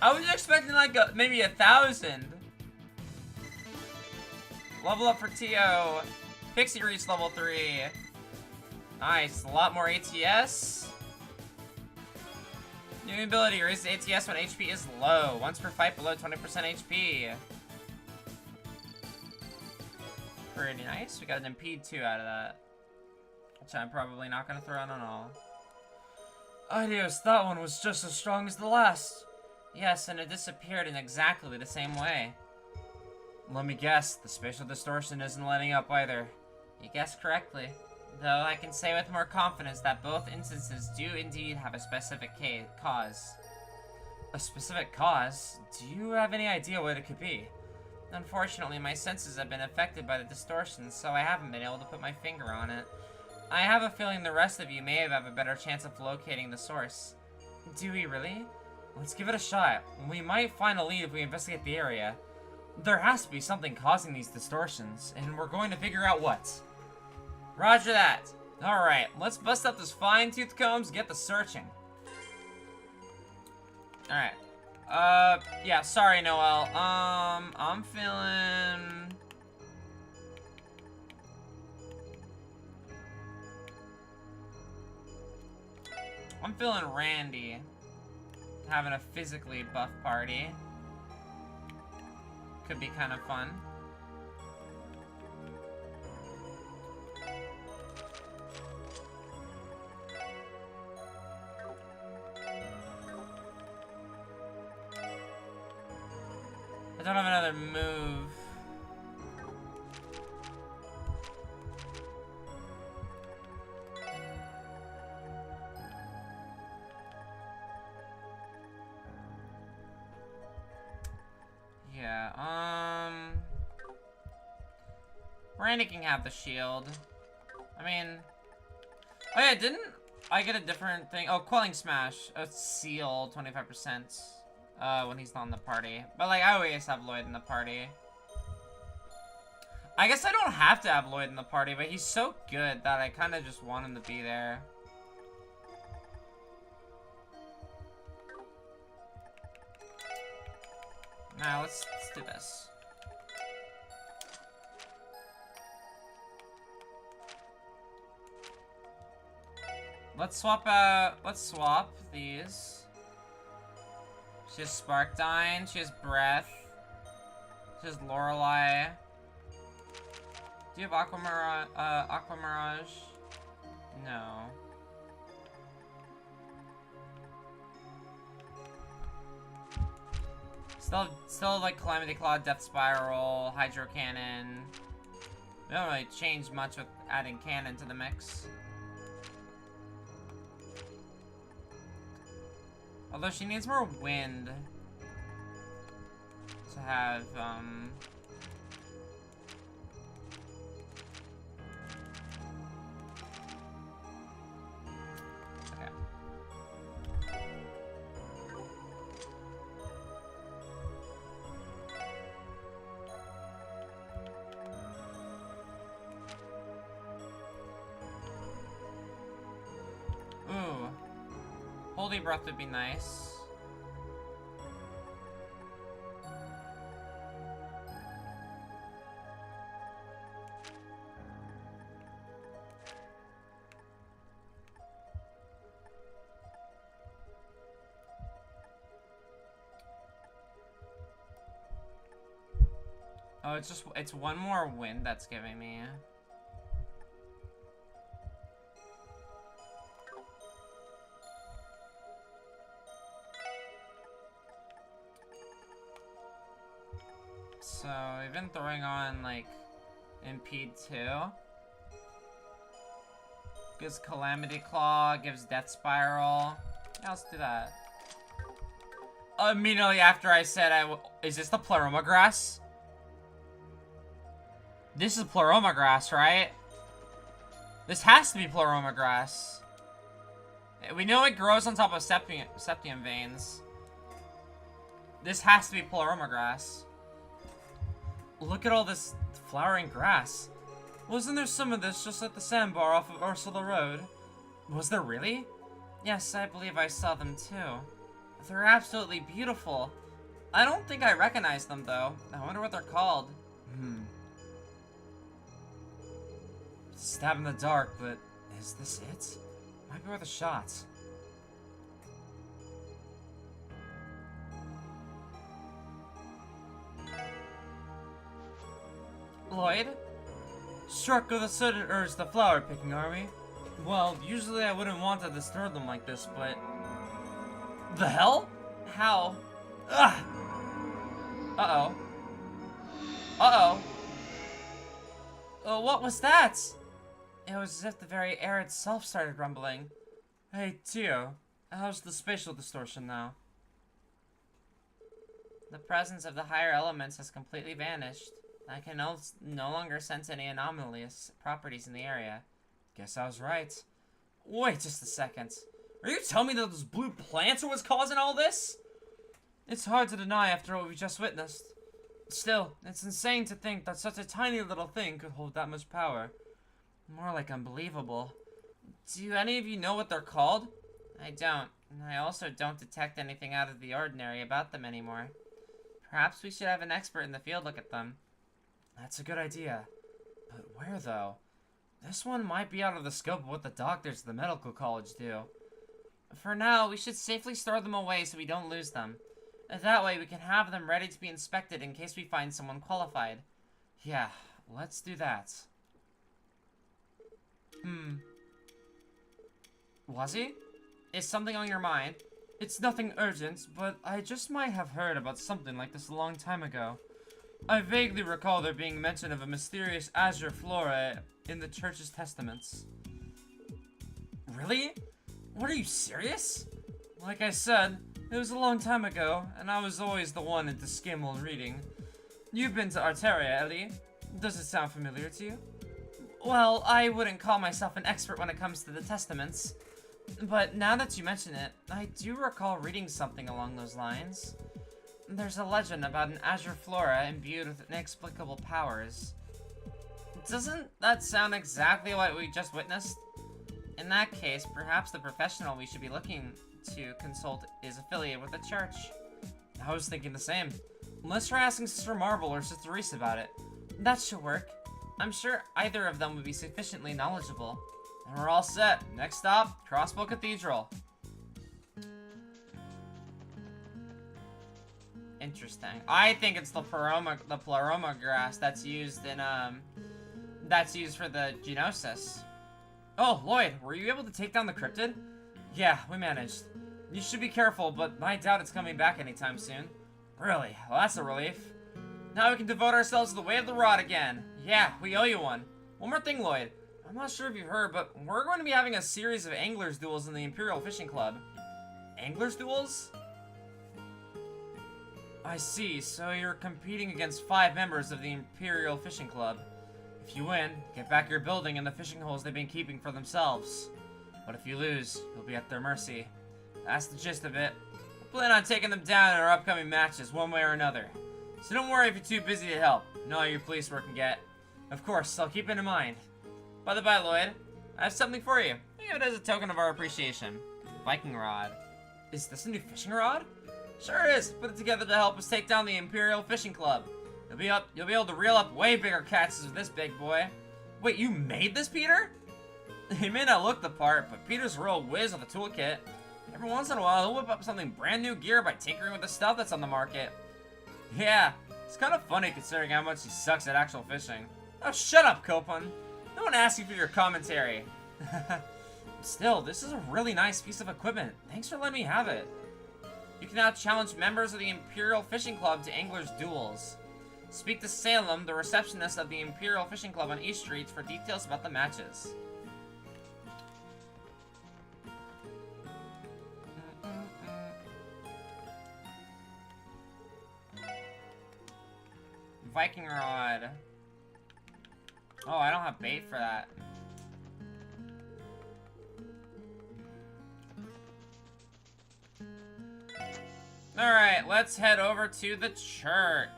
I was expecting like maybe 1,000. Level up for Tio. Pixie reached level 3. Nice. A lot more ATS. New ability. Raises ATS when HP is low. Once per fight below 20% HP. Pretty nice. We got an impede 2 out of that. Which I'm probably not going to throw out at all. Adios, that one was just as strong as the last. Yes, and it disappeared in exactly the same way. Let me guess, the spatial distortion isn't letting up either. You guessed correctly. Though I can say with more confidence that both instances do indeed have a specific cause. A specific cause? Do you have any idea what it could be? Unfortunately, my senses have been affected by the distortion, so I haven't been able to put my finger on it. I have a feeling the rest of you may have a better chance of locating the source. Do we really? Let's give it a shot. We might find a lead if we investigate the area. There has to be something causing these distortions, and we're going to figure out what. Roger that. Alright, let's bust up this fine-tooth combs and get the searching. Alright. Yeah, sorry, Noel. I'm feeling... I'm feeling Randy. Having a physically buff party. Could be kind of fun. I don't have another move. Yeah, Randy can have the shield. I mean... Oh yeah, didn't I get a different thing? Oh, Quelling Smash. Oh, Seal, 25%. When he's not in the party. But, like, I always have Lloyd in the party. I guess I don't have to have Lloyd in the party, but he's so good that I kind of just want him to be there. Now, let's do this. Let's swap these. She has Sparkdyne, she has Breath, she has Lorelei. Do you have Aqua Mirage? No. Still like Calamity Claw, Death Spiral, Hydro Cannon. We don't really change much with adding Cannon to the mix. Although she needs more wind to have, okay. holy breath would be nice. Oh, it's one more wind that's giving me. So, we've been throwing on, like, Impede 2. Gives Calamity Claw, gives Death Spiral. Yeah, let's do that. Immediately after I said is this the Pleroma Grass? This is Pleroma Grass, right? This has to be Pleroma Grass. We know it grows on top of Septium Veins. This has to be Pleroma Grass. Look at all this flowering grass. Wasn't there some of this just at the sandbar off of Ursula Road? Was there really? Yes, I believe I saw them too. They're absolutely beautiful. I don't think I recognize them though. I wonder what they're called. Stab in the dark, but is this it? Might be worth a shot. Lloyd? Struck with a sudden urge to flower picking, are we? Well, usually I wouldn't want to disturb them like this, but... The hell? How? Ugh! Uh-oh. Uh-oh. What was that? It was as if the very air itself started rumbling. Hey, Tio. How's the spatial distortion now? The presence of the higher elements has completely vanished. I can no longer sense any anomalous properties in the area. Guess I was right. Wait just a second. Are you telling me that those blue plants are what's causing all this? It's hard to deny after what we just witnessed. Still, it's insane to think that such a tiny little thing could hold that much power. More like unbelievable. Do any of you know what they're called? I don't. And I also don't detect anything out of the ordinary about them anymore. Perhaps we should have an expert in the field look at them. That's a good idea. But where, though? This one might be out of the scope of what the doctors at the medical college do. For now, we should safely store them away so we don't lose them. That way, we can have them ready to be inspected in case we find someone qualified. Yeah, let's do that. Wazzy? Is something on your mind? It's nothing urgent, but I just might have heard about something like this a long time ago. I vaguely recall there being mention of a mysterious Azure flora in the church's testaments. Really? What, are you serious? Like I said, it was a long time ago, and I was always the one into skim while reading. You've been to Arteria, Ellie. Does it sound familiar to you? Well, I wouldn't call myself an expert when it comes to the testaments. But now that you mention it, I do recall reading something along those lines. There's a legend about an Azure flora imbued with inexplicable powers. Doesn't that sound exactly what we just witnessed? In that case, perhaps the professional we should be looking to consult is affiliated with the church. I was thinking the same. Let's try asking Sister Marble or Sister Reese about it. That should work. I'm sure either of them would be sufficiently knowledgeable. And we're all set. Next stop, Crossbow Cathedral. Interesting. I think it's the pleroma grass that's used in that's used for the Genosis. Oh, Lloyd, were you able to take down the cryptid? Yeah, we managed. You should be careful, but I doubt it's coming back anytime soon. Really? Well, that's a relief. Now we can devote ourselves to the way of the rod again. Yeah, we owe you one. One more thing, Lloyd. I'm not sure if you've heard, but we're going to be having a series of Anglers Duels in the Imperial Fishing Club. Anglers Duels? I see, so you're competing against 5 members of the Imperial Fishing Club. If you win, get back your building and the fishing holes they've been keeping for themselves. But if you lose, you'll be at their mercy. That's the gist of it. We plan on taking them down in our upcoming matches, one way or another. So don't worry if you're too busy to help. You know how your police work can get. Of course, I'll keep it in mind. By the by, Lloyd, I have something for you. Think of it as a token of our appreciation. Viking Rod. Is this a new fishing rod? Sure is. Put it together to help us take down the Imperial Fishing Club. You'll be able to reel up way bigger catches with this big boy. Wait, you made this, Peter? He may not look the part, but Peter's a real whiz with a toolkit. Every once in a while, he'll whip up something brand new gear by tinkering with the stuff that's on the market. Yeah, it's kind of funny considering how much he sucks at actual fishing. Oh, shut up, Copan. No one asked you for your commentary. Still, this is a really nice piece of equipment. Thanks for letting me have it. You can now challenge members of the Imperial Fishing Club to anglers' duels. Speak to Salem, the receptionist of the Imperial Fishing Club on East Street, for details about the matches. Viking rod. Oh, I don't have bait for that. Alright, let's head over to the church.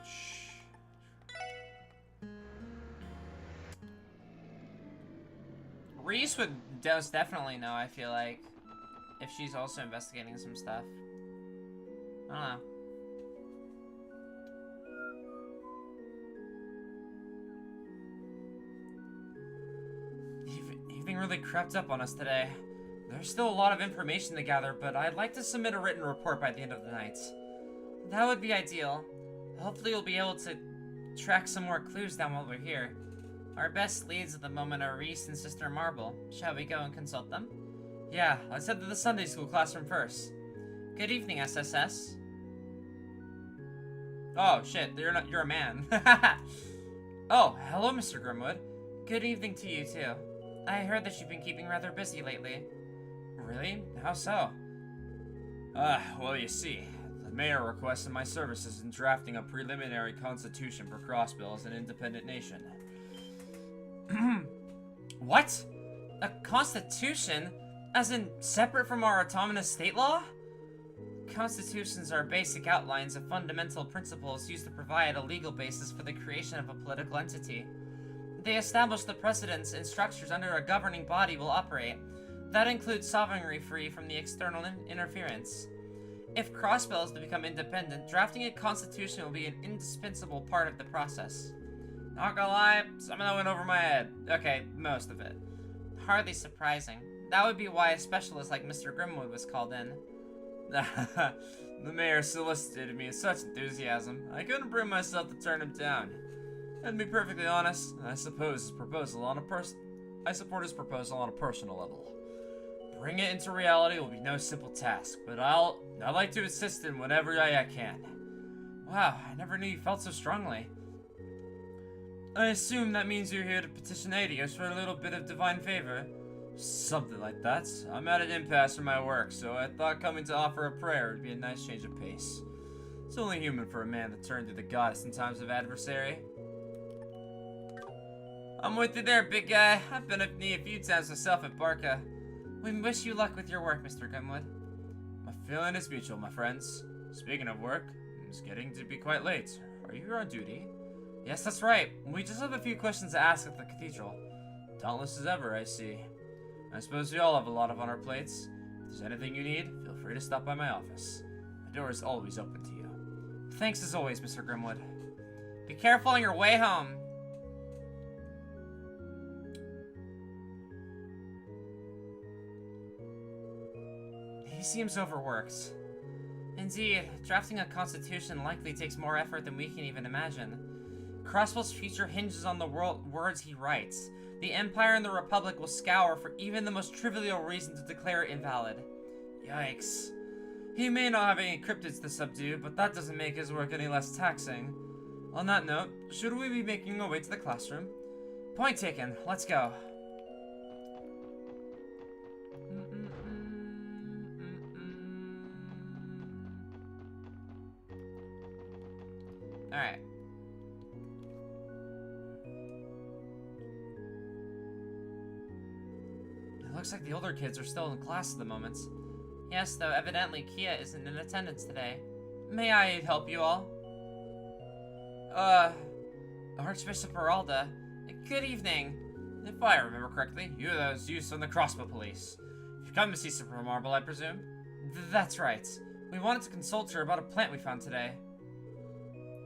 Reese would definitely know, I feel like, if she's also investigating some stuff. I don't know. Evening really crept up on us today. There's still a lot of information to gather, but I'd like to submit a written report by the end of the night. That would be ideal. Hopefully you'll be able to track some more clues down while we're here. Our best leads at the moment are Reese and Sister Marble. Shall we go and consult them? Yeah, let's head to the Sunday school classroom first. Good evening, SSS. Oh, shit, you're a man. Oh, hello, Mr. Grimwood. Good evening to you, too. I heard that you've been keeping rather busy lately. Really? How so? Well, you see, the mayor requested my services in drafting a preliminary constitution for Crossbill as an independent nation. What? A constitution? As in, separate from our autonomous state law? Constitutions are basic outlines of fundamental principles used to provide a legal basis for the creation of a political entity. They establish the precedents and structures under a governing body will operate. That includes sovereignty free from the external interference. If Crossbill is to become independent, drafting a constitution will be an indispensable part of the process. Not gonna lie, some of that went over my head. Okay, most of it. Hardly surprising. That would be why a specialist like Mr. Grimwood was called in. The mayor solicited me with such enthusiasm, I couldn't bring myself to turn him down. And to be perfectly honest, I support his proposal on a personal level. Bring it into reality will be no simple task, but I'd like to assist in whatever I can. Wow, I never knew you felt so strongly. I assume that means you're here to petition Adios for a little bit of divine favor. Something like that. I'm at an impasse for my work, so I thought coming to offer a prayer would be a nice change of pace. It's only human for a man to turn to the goddess in times of adversary. I'm with you there, big guy. I've been up knee a few times myself at Barca. We wish you luck with your work, Mr. Grimwood. My feeling is mutual, my friends. Speaking of work, it's getting to be quite late. Are you here on duty? Yes, that's right. We just have a few questions to ask at the cathedral. Dauntless as ever, I see. I suppose we all have a lot on our plates. If there's anything you need, feel free to stop by my office. My door is always open to you. Thanks as always, Mr. Grimwood. Be careful on your way home. He seems overworked. Indeed, drafting a constitution likely takes more effort than we can even imagine. Crossbill's future hinges on the words he writes. The Empire and the Republic will scour for even the most trivial reason to declare it invalid. Yikes. He may not have any cryptids to subdue, but that doesn't make his work any less taxing. On that note, should we be making our way to the classroom? Point taken. Let's go. Alright. It looks like the older kids are still in class at the moment. Yes, though evidently Kia isn't in attendance today. May I help you all? Archbishop Peralta. Good evening. If I remember correctly, you're those youths from the Crossbow Police. You've come to see Super Marble, I presume? That's right. We wanted to consult her about a plant we found today.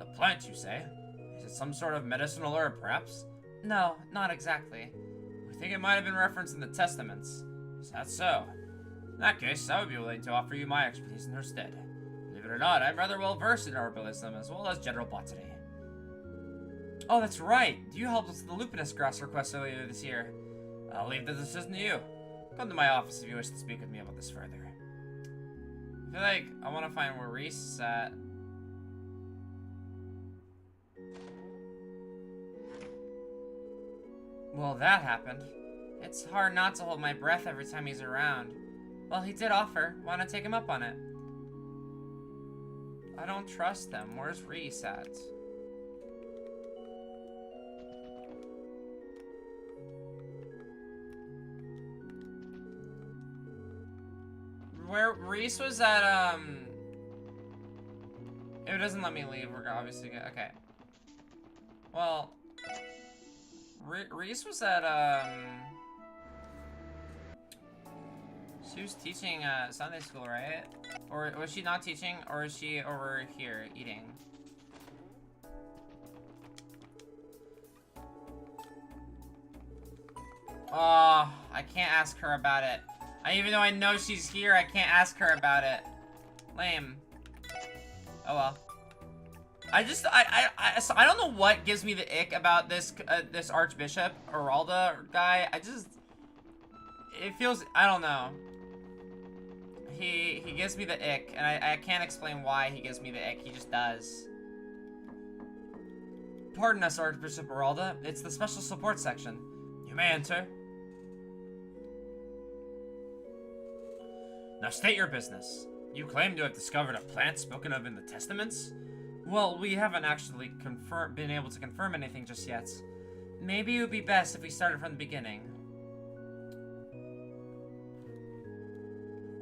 A plant, you say? Is it some sort of medicinal herb, perhaps? No, not exactly. We think it might have been referenced in the Testaments. Is that so? In that case, I would be willing to offer you my expertise in her stead. Believe it or not, I'm rather well versed in herbalism as well as general botany. Oh, that's right. You helped us with the lupinus grass request earlier this year. I'll leave the decision to you. Come to my office if you wish to speak with me about this further. I feel like I want to find where Reese is at. Well, that happened. It's hard not to hold my breath every time he's around. Well, he did offer. Why not take him up on it? I don't trust them. Where's Reese at? Where Reese was at, it doesn't let me leave. We're obviously good. Okay. Well, Reese was at, she was teaching, Sunday school, right? Or was she not teaching? Or is she over here eating? Oh, I can't ask her about it. Even though I know she's here, I can't ask her about it. Lame. Oh well. I don't know what gives me the ick about this this Archbishop Aralda guy. It feels, I don't know. He gives me the ick, and I can't explain why he gives me the ick. He just does. Pardon us, Archbishop Aralda. It's the special support section. You may enter. Now state your business. You claim to have discovered a plant spoken of in the Testaments? Well, we haven't actually been able to confirm anything just yet. Maybe it would be best if we started from the beginning.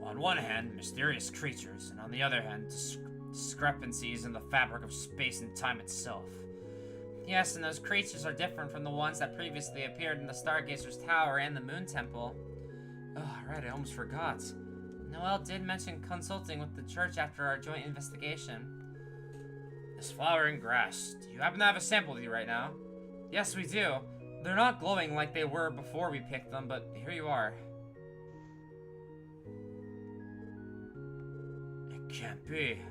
On one hand, mysterious creatures, and on the other hand, discrepancies in the fabric of space and time itself. Yes, and those creatures are different from the ones that previously appeared in the Stargazer's Tower and the Moon Temple. Oh, right, I almost forgot. Noel did mention consulting with the church after our joint investigation. This flowering grass, do you happen to have a sample with you right now? Yes, we do. They're not glowing like they were before we picked them, but here you are. It can't be.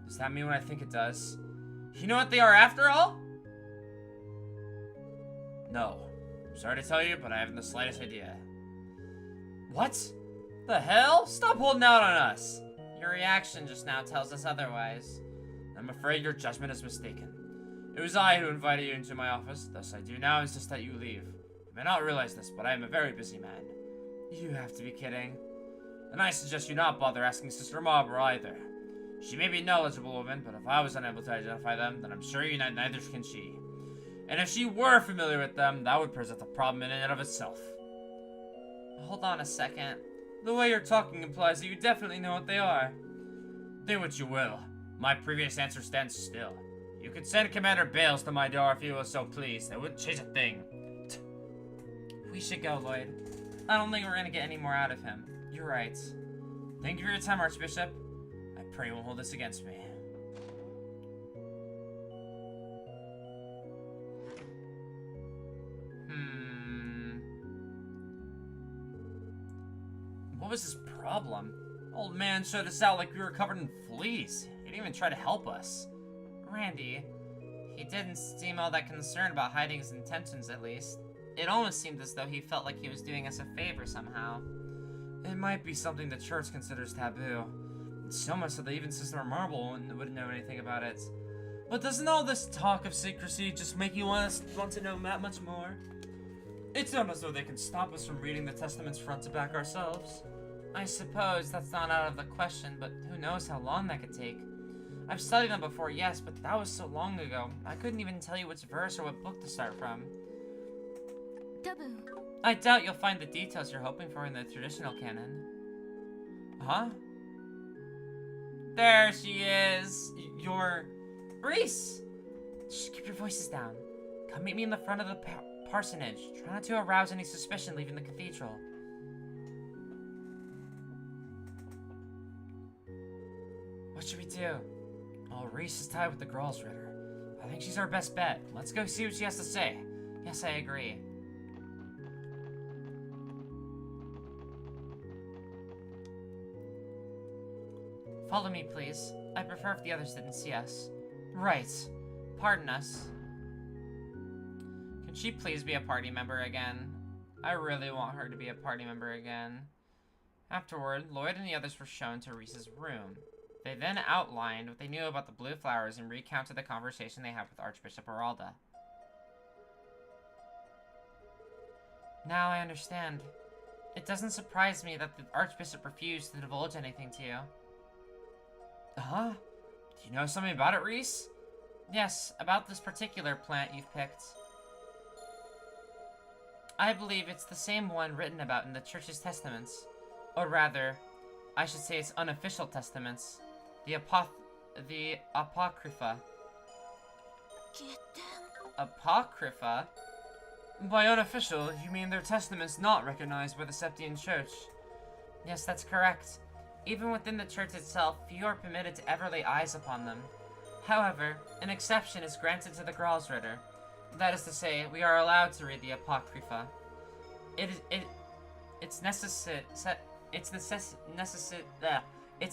Does that mean what I think it does? You know what they are after all? No. Sorry to tell you, but I haven't the slightest idea. What? The hell? Stop holding out on us! Your reaction just now tells us otherwise. I'm afraid your judgment is mistaken. It was I who invited you into my office, thus I do now insist that you leave. You may not realize this, but I am a very busy man. You have to be kidding. And I suggest you not bother asking Sister Marbra either. She may be a knowledgeable woman, but if I was unable to identify them, then I'm sure neither can she. And if she were familiar with them, that would present a problem in and of itself. Hold on a second. The way you're talking implies that you definitely know what they are. Think what you will. My previous answer stands still. You could send Commander Bales to my door if you were so pleased. It wouldn't change a thing. We should go, Lloyd. I don't think we're gonna get any more out of him. You're right. Thank you for your time, Archbishop. I pray you won't hold this against me. What was his problem? Old man showed us out like we were covered in fleas. He didn't even try to help us. Randy, he didn't seem all that concerned about hiding his intentions, at least. It almost seemed as though he felt like he was doing us a favor somehow. It might be something the church considers taboo. So much so that even Sister Marble wouldn't know anything about it. But doesn't all this talk of secrecy just make you want to know that much more? It's not as though they can stop us from reading the Testaments front to back ourselves. I suppose that's not out of the question, but who knows how long that could take. I've studied them before, yes, but that was so long ago. I couldn't even tell you which verse or what book to start from.
Taboo.
I doubt you'll find the details you're hoping for in the traditional canon. Huh? There she is! Your... Reese! Shh, keep your voices down. Come meet me in the front of the parsonage. Try not to arouse any suspicion leaving the cathedral. What should we do? Oh, Reese is tied with the girls' ritter. I think she's our best bet. Let's go see what she has to say. Yes, I agree. Follow me, please. I prefer if the others didn't see us. Right. Pardon us. Can she please be a party member again? I really want her to be a party member again. Afterward, Lloyd and the others were shown to Reese's room. They then outlined what they knew about the blue flowers and recounted the conversation they had with Archbishop Aralda. Now I understand. It doesn't surprise me that the Archbishop refused to divulge anything to you. Huh? Do you know something about it, Reese? Yes, about this particular plant you've picked. I believe it's the same one written about in the Church's testaments. Or rather, I should say its unofficial testaments. The Apocrypha. Apocrypha? By unofficial, you mean their testaments not recognized by the Septian Church? Yes, that's correct. Even within the Church itself, few are permitted to ever lay eyes upon them. However, an exception is granted to the Gralsritter. That is to say, we are allowed to read the Apocrypha. It's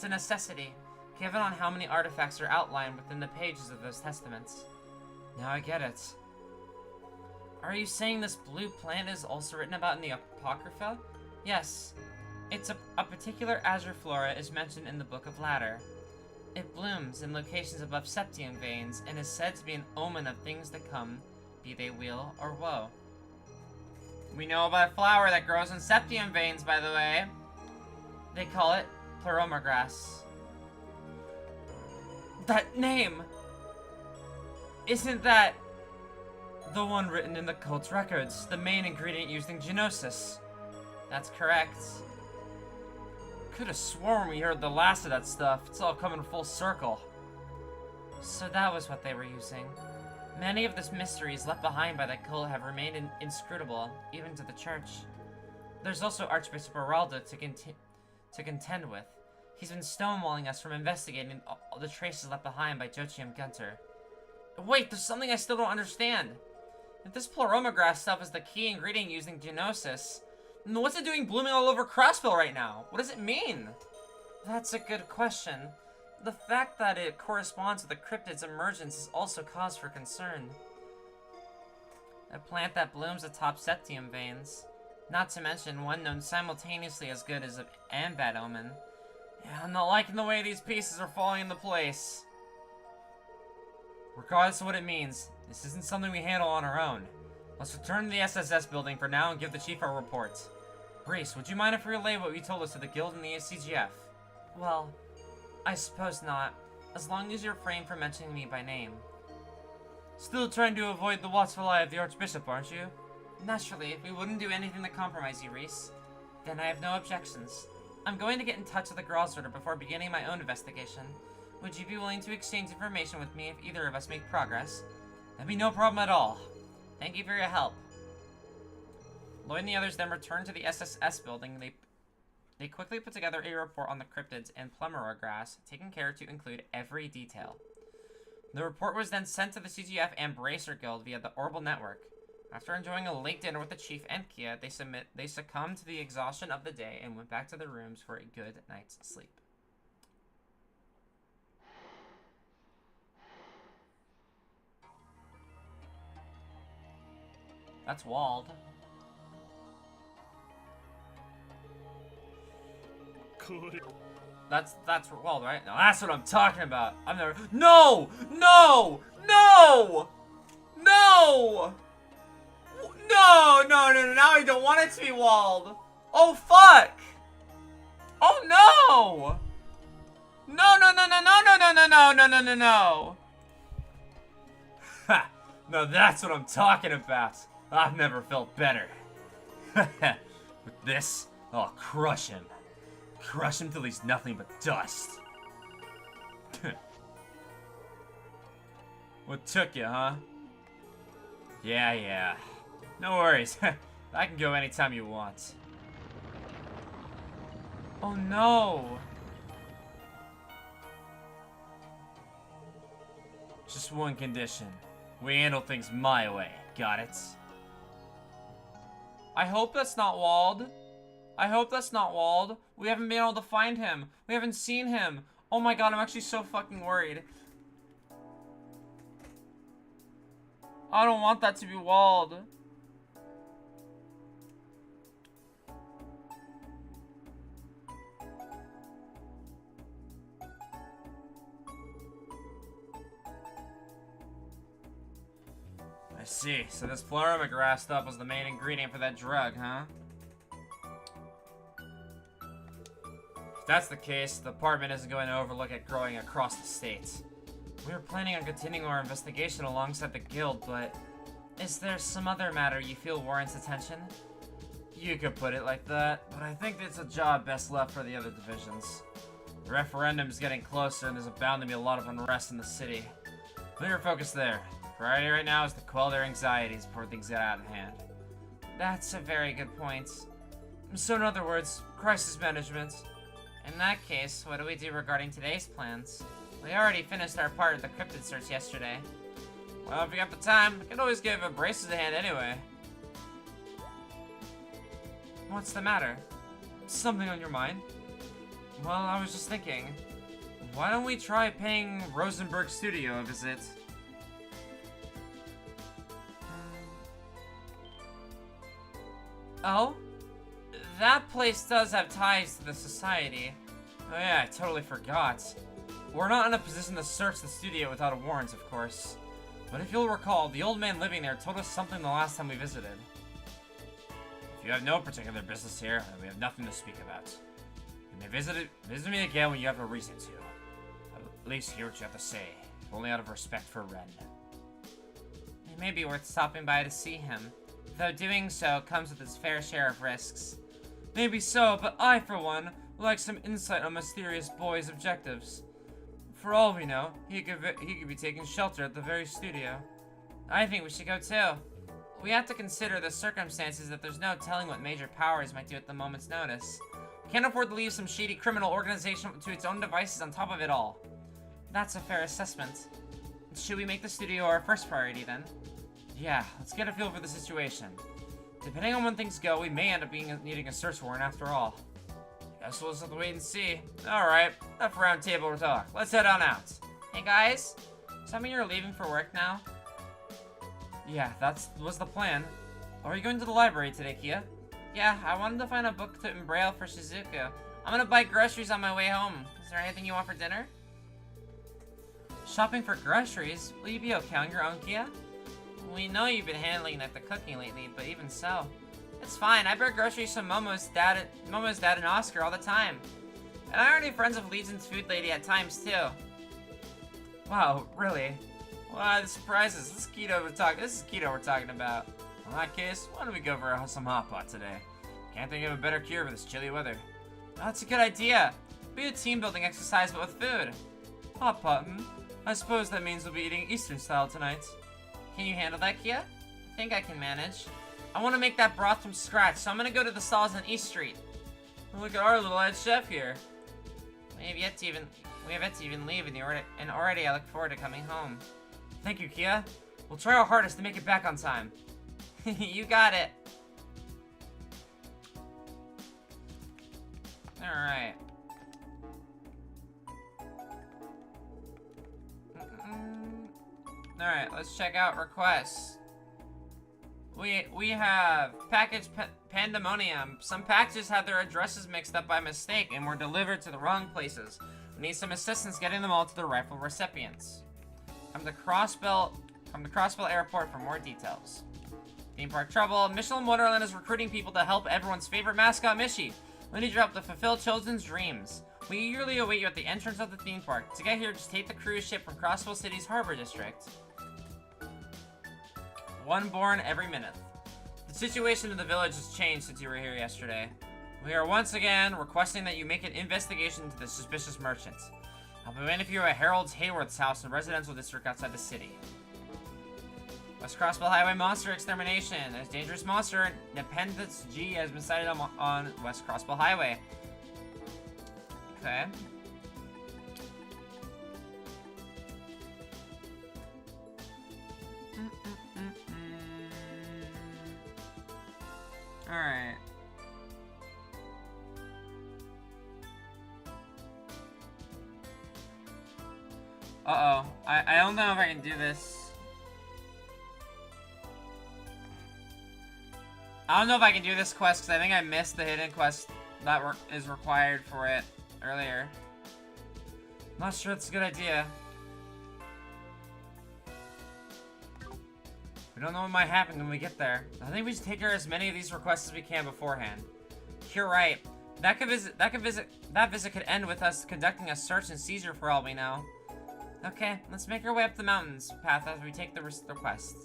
a necessity, given on how many artifacts are outlined within the pages of those testaments. Now I get it. Are you saying this blue plant is also written about in the Apocrypha? Yes. It's a particular Azure flora is mentioned in the Book of Ladder. It blooms in locations above septium veins and is said to be an omen of things to come, be they weal or woe. We know about a flower that grows in septium veins, by the way. They call it Pleromorgrass. That name! Isn't that the one written in the cult's records, the main ingredient used in genosis? That's correct. Could have sworn we heard the last of that stuff. It's all coming full circle. So that was what they were using. Many of the mysteries left behind by the cult have remained inscrutable, even to the Church. There's also Archbishop Aralda to contend with. He's been stonewalling us from investigating all the traces left behind by Joachim Gunter. Wait, there's something I still don't understand. If this Pleromorgrass stuff is the key ingredient used in genosis, then what's it doing blooming all over Crossville right now? What does it mean? That's a good question. The fact that it corresponds with the cryptid's emergence is also cause for concern. A plant that blooms atop septium veins. Not to mention one known simultaneously as good as and bad omen. Yeah, I'm not liking the way these pieces are falling into place. Regardless of what it means, this isn't something we handle on our own. Let's return to the SSS building for now and give the chief our report. Reese, would you mind if we relay what you told us to the guild and the CGF? Well, I suppose not, as long as you refrain from mentioning me by name. Still trying to avoid the watchful eye of the Archbishop, aren't you? Naturally, we wouldn't do anything to compromise you, Reese. Then I have no objections. I'm going to get in touch with the Gralsritter before beginning my own investigation. Would you be willing to exchange information with me if either of us make progress? That'd be no problem at all. Thank you for your help. Lloyd and the others then returned to the SSS building. They quickly put together a report on the cryptids and Pleromorgrass, taking care to include every detail. The report was then sent to the CGF and Bracer Guild via the Orbital Network. After enjoying a late dinner with the chief and Kia, they succumbed to the exhaustion of the day and went back to their rooms for a good night's sleep. That's Wald. That's Wald, right? No, that's what I'm talking about. I've never. No! No! No! No! No! No! Now I don't want it to be Wald. Oh fuck! Oh no! No! Ha! No, that's what I'm talking about. I've never felt better. With this, I'll crush him. Crush him till he's nothing but dust. What took you, huh? Yeah. No worries. I can go anytime you want. Oh no! Just one condition. We handle things my way. Got it? I hope that's not Wald. I hope that's not Wald. We haven't been able to find him. We haven't seen him. Oh my god, I'm actually so fucking worried. I don't want that to be Wald. I see. So this fluoromegrass stuff was the main ingredient for that drug, huh? If that's the case, the department isn't going to overlook it growing across the state. We were planning on continuing our investigation alongside the guild, but is there some other matter you feel warrants attention? You could put it like that, but I think it's a job best left for the other divisions. The referendum is getting closer and there's bound to be a lot of unrest in the city. Put your focus there. Priority right now is to quell their anxieties before things get out of hand. That's a very good point. So in other words, crisis management. In that case, what do we do regarding today's plans? We already finished our part of the cryptid search yesterday. Well, if you got the time, we can always give Abrasives a hand anyway. What's the matter? Something on your mind? Well, I was just thinking, why don't we try paying Rosenberg Studio a visit? Oh? That place does have ties to the society. Oh yeah, I totally forgot. We're not in a position to search the studio without a warrant, of course. But if you'll recall, the old man living there told us something the last time we visited. If you have no particular business here, then we have nothing to speak about. You may visit me again when you have a reason to. At least hear what you have to say, if only out of respect for Ren. It may be worth stopping by to see him, though doing so comes with its fair share of risks. Maybe so, but I, for one, would like some insight on mysterious boy's objectives. For all we know, he could be taking shelter at the very studio. I think we should go too. We have to consider the circumstances that there's no telling what major powers might do at the moment's notice. Can't afford to leave some shady criminal organization to its own devices on top of it all. That's a fair assessment. Should we make the studio our first priority then? Yeah, let's get a feel for the situation. Depending on when things go, we may end up needing a search warrant after all. Guess we'll just have to wait and see. Alright, enough round table talk. Let's head on out. Hey guys, does that mean you're leaving for work now? Yeah, that was the plan. Are you going to the library today, Kia? Yeah, I wanted to find a book to Braille for Shizuku. I'm gonna buy groceries on my way home. Is there anything you want for dinner? Shopping for groceries? Will you be okay on your own, Kia? We know you've been handling the cooking lately, but even so. It's fine, I bring groceries from Momo's dad and Oscar all the time. And I'm already friends with Legion's food lady at times too. Wow, really? Wow, the surprises. This is keto we're talking about. In that case, why don't we go for some hot pot today? Can't think of a better cure for this chilly weather. Oh, that's a good idea. Be a team building exercise but with food. Hot pot, I suppose that means we'll be eating Eastern style tonight. Can you handle that, Kia? I think I can manage. I want to make that broth from scratch, so I'm gonna go to the stalls on East Street. Look at our little head chef here. We have yet to even leave, and already I look forward to coming home. Thank you, Kia. We'll try our hardest to make it back on time. You got it. Alright. Alright, let's check out requests. We have package pandemonium. Some packages had their addresses mixed up by mistake and were delivered to the wrong places. We need some assistance getting them all to the rightful recipients. Come to Crossbell Airport for more details. Theme park trouble. Michelin Wonderland is recruiting people to help everyone's favorite mascot, Mishy. We need your help to fulfill children's dreams. We eagerly await you at the entrance of the theme park. To get here, just take the cruise ship from Crossville City's Harbor District. One born every minute. The situation in the village has changed since you were here yesterday. We are once again requesting that you make an investigation into the suspicious merchant. I'll be waiting for you at Harold Hayworth's house in the residential district outside the city. West Crossville Highway monster extermination. There's dangerous monster in Appendix G has been sighted on West Crossville Highway. Okay. Alright. Uh-oh. I don't know if I can do this. I don't know if I can do this quest, because I think I missed the hidden quest that is required for it earlier. Not sure it's a good idea. We don't know what might happen when we get there. I think we should take care of as many of these requests as we can beforehand. You're right. That visit could end with us conducting a search and seizure for all we know. Okay, let's make our way up the mountains path as we take the request.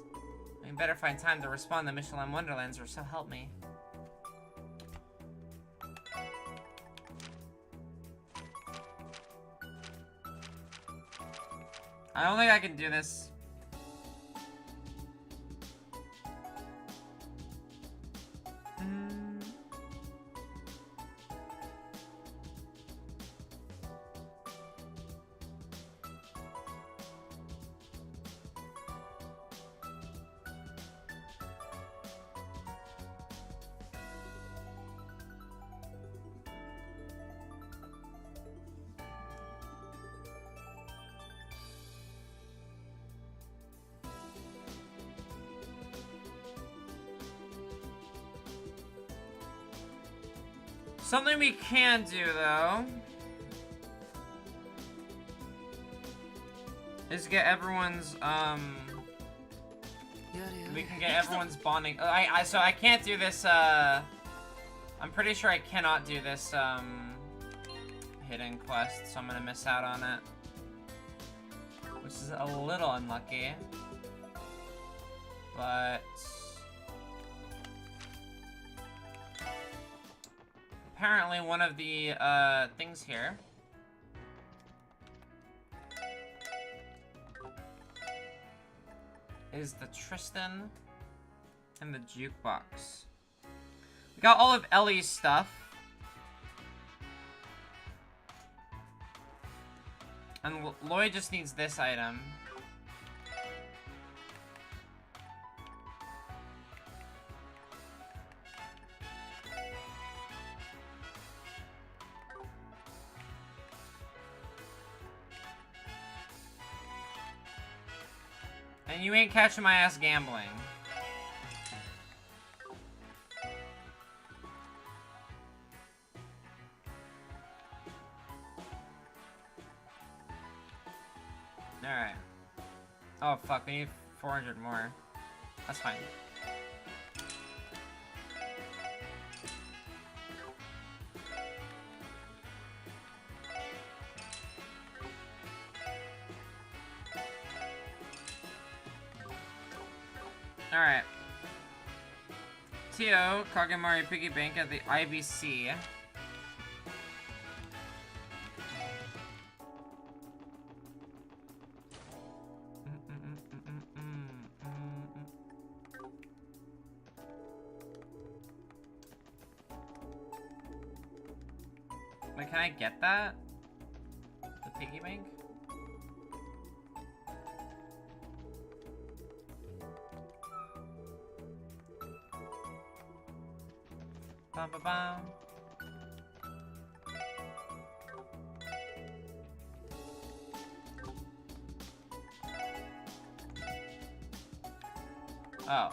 We better find time to respond to Michelin Wonderlands, or so help me. I don't think I can do this. Something we can do, though, is get everyone's, we can get everyone's bonding. So I can't do this, I'm pretty sure I cannot do this, hidden quest, so I'm gonna miss out on it. Which is a little unlucky. But apparently one of the things here is the Tristan and the jukebox. We got all of Ellie's stuff. And Lloyd just needs this item. And you ain't catching my ass gambling. Alright. Oh fuck, we need 400 more. That's fine. Alright. Tio, Kagemari Piggy Bank at the IBC. Wait, can I get that? The piggy bank? Bum, bum, bum. Oh.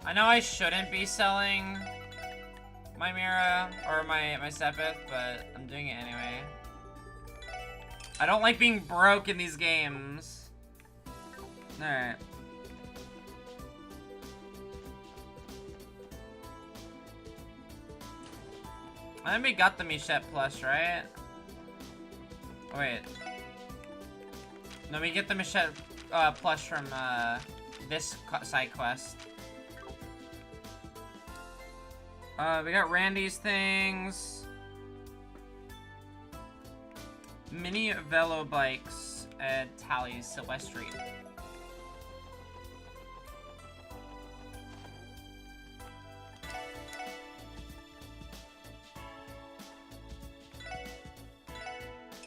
I know I shouldn't be selling my Mira or my Sepith, but I'm doing it anyway. I don't like being broke in these games. Alright. I think we got the Michette plush, right? Oh, wait. No, we get the Michette plush from this side quest. We got Randy's things. Mini velo bikes at Tally's Silvestri.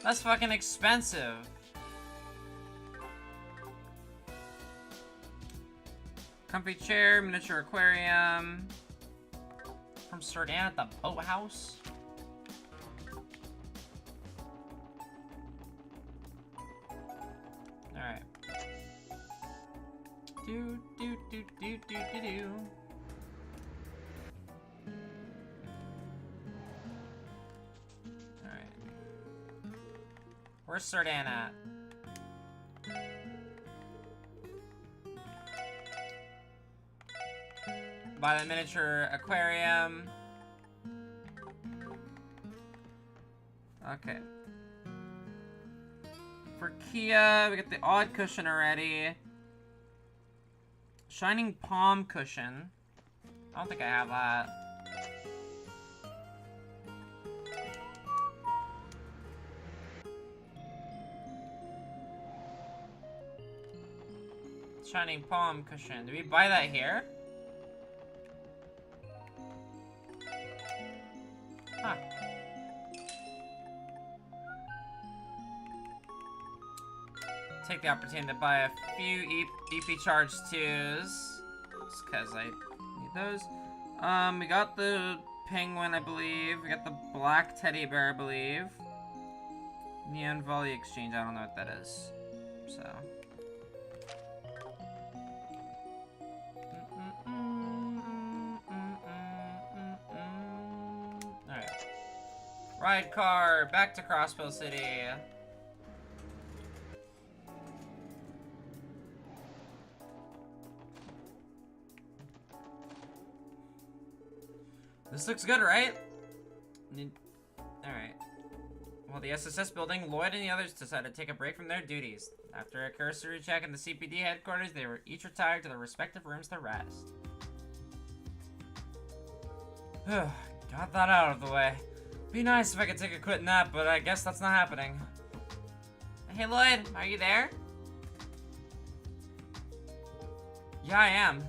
That's fucking expensive. Comfy chair, miniature aquarium. From Sir Dan at the boathouse. Alright. Do. Alright. Where's Sir Dan at? Buy the miniature aquarium. Okay. For Kia, we got the odd cushion already. Shining palm cushion. I don't think I have that. Shining palm cushion. Did we buy that here? Huh. Take the opportunity to buy a few EP Charge 2s. Just because I need those. We got the penguin, I believe. We got the black teddy bear, I believe. Neon Volley Exchange, I don't know what that is. So. Alright. Ride car, back to Crossbow City. This looks good, right? Alright. Well, the SSS building, Lloyd and the others decided to take a break from their duties. After a cursory check in the CPD headquarters, they were each retired to their respective rooms to rest. Got that out of the way. Be nice if I could take a quick nap, but I guess that's not happening. Hey Lloyd, are you there? Yeah, I am.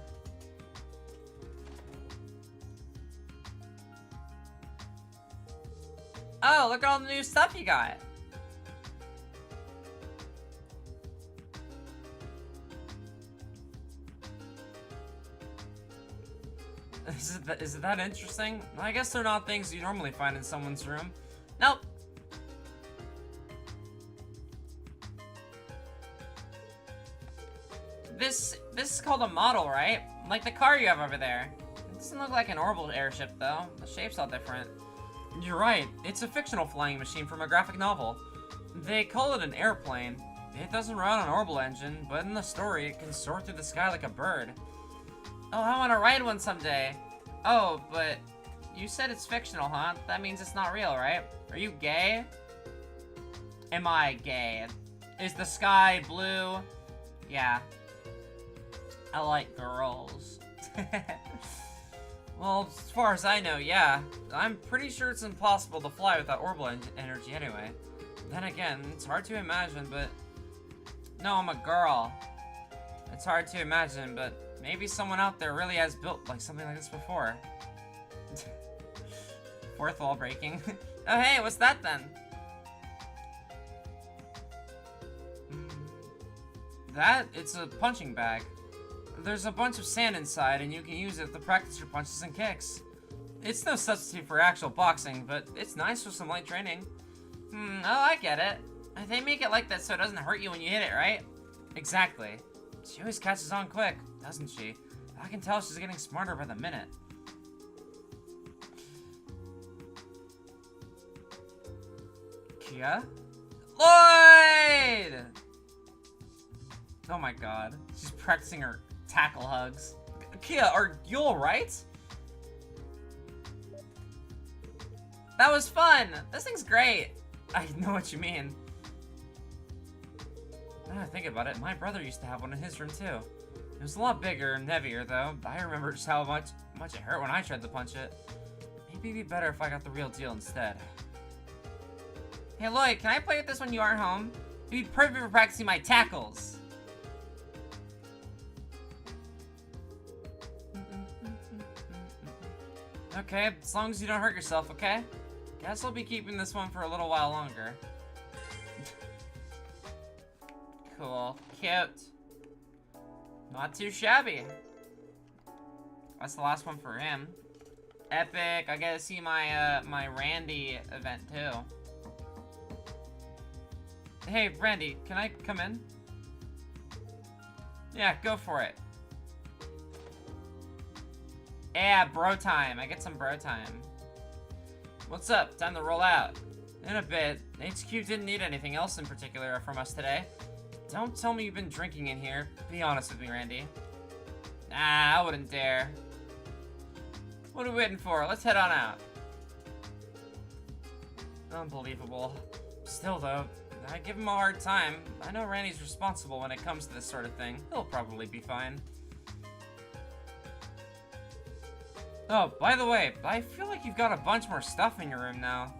Oh, look at all the new stuff you got. Is it that interesting? I guess they're not things you normally find in someone's room. Nope. This is called a model, right? Like the car you have over there. It doesn't look like an orbital airship, though. The shape's all different. You're right. It's a fictional flying machine from a graphic novel. They call it an airplane. It doesn't run on an orbital engine, but in the story, it can soar through the sky like a bird. Oh, I want to ride one someday. Oh, but you said it's fictional, huh? That means it's not real, right? Are you gay? Am I gay? Is the sky blue? Yeah. I like girls. Well, as far as I know, yeah. I'm pretty sure it's impossible to fly without orbital energy anyway. Then again, it's hard to imagine, but... No, I'm a girl. It's hard to imagine, but maybe someone out there really has built like something like this before. Fourth wall breaking. Oh hey, what's that then? It's a punching bag. There's a bunch of sand inside, and you can use it to practice your punches and kicks. It's no substitute for actual boxing, but it's nice for some light training. Oh, I get it. They make it like that so it doesn't hurt you when you hit it, right? Exactly. She always catches on quick, doesn't she? I can tell she's getting smarter by the minute. Kia? Lloyd! Oh my god. She's practicing her tackle hugs. Kia, are you alright? That was fun! This thing's great! I know what you mean. Now that I think about it, my brother used to have one in his room too. It was a lot bigger and heavier though. I remember just how much it hurt when I tried to punch it. Maybe it'd be better if I got the real deal instead. Hey Lloyd, can I play with this when you aren't home? It'd be perfect for practicing my tackles. Okay, as long as you don't hurt yourself, okay? Guess I'll be keeping this one for a little while longer. cool. Cute. Not too shabby. That's the last one for him. Epic. I gotta see my my Randy event too. Hey, Randy, can I come in? Yeah, go for it. Yeah, bro time. I get some bro time. What's up? Time to roll out. In a bit. HQ didn't need anything else in particular from us today. Don't tell me you've been drinking in here. Be honest with me, Randy. Nah, I wouldn't dare. What are we waiting for? Let's head on out. Unbelievable. Still, though, I give him a hard time. I know Randy's responsible when it comes to this sort of thing. He'll probably be fine. Oh, by the way, I feel like you've got a bunch more stuff in your room now.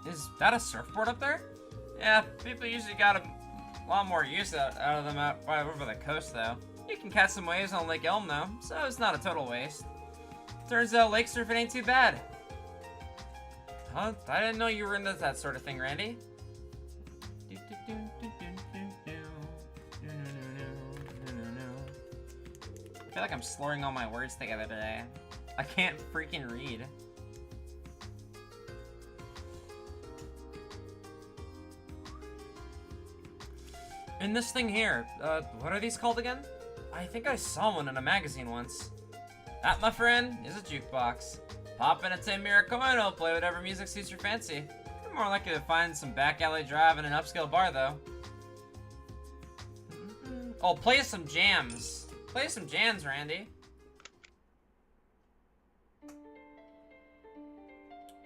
Is that a surfboard up there? Yeah, people usually got a lot more use out of them out over the coast, though. You can catch some waves on Lake Elm, though, so it's not a total waste. Turns out lake surfing ain't too bad. Huh? I didn't know you were into that sort of thing, Randy. I feel like I'm slurring all my words together today. I can't freaking read. And this thing here, what are these called again? I think I saw one in a magazine once. That, my friend, is a jukebox. Pop in a 10-mirror coin, it'll play whatever music suits your fancy. You're more likely to find some back alley drive in an upscale bar, though. Oh, play some jams. Play some jams, Randy.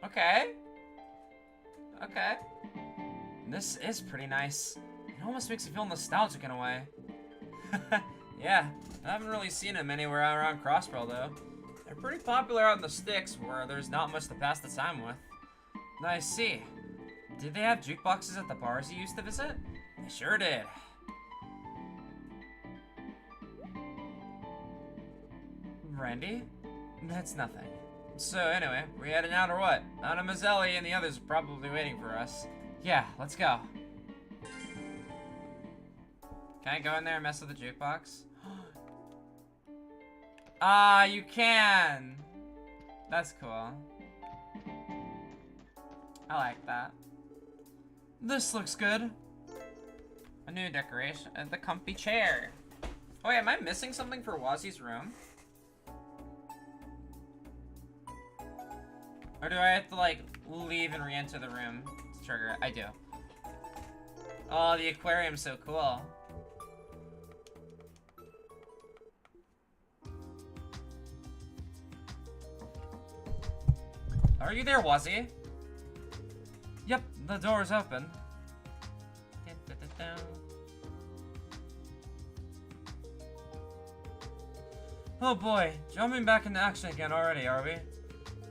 Okay. Okay. This is pretty nice. It almost makes you feel nostalgic in a way. Yeah, I haven't really seen them anywhere around Crossbell, though. They're pretty popular out in the sticks, where there's not much to pass the time with. I see. Did they have jukeboxes at the bars you used to visit? They sure did. Randy? That's nothing. So anyway, we heading out or what? Anna Mazzelli and the others are probably waiting for us. Yeah, let's go. Can I go in there and mess with the jukebox? Ah, you can! That's cool. I like that. This looks good. A new decoration. The comfy chair. Oh wait, am I missing something for Wazzy's room? Or do I have to, like, leave and re-enter the room to trigger it? I do. Oh, the aquarium's so cool. Are you there, Wazzy? Yep, the door's open. Oh boy, jumping back into action again already, are we?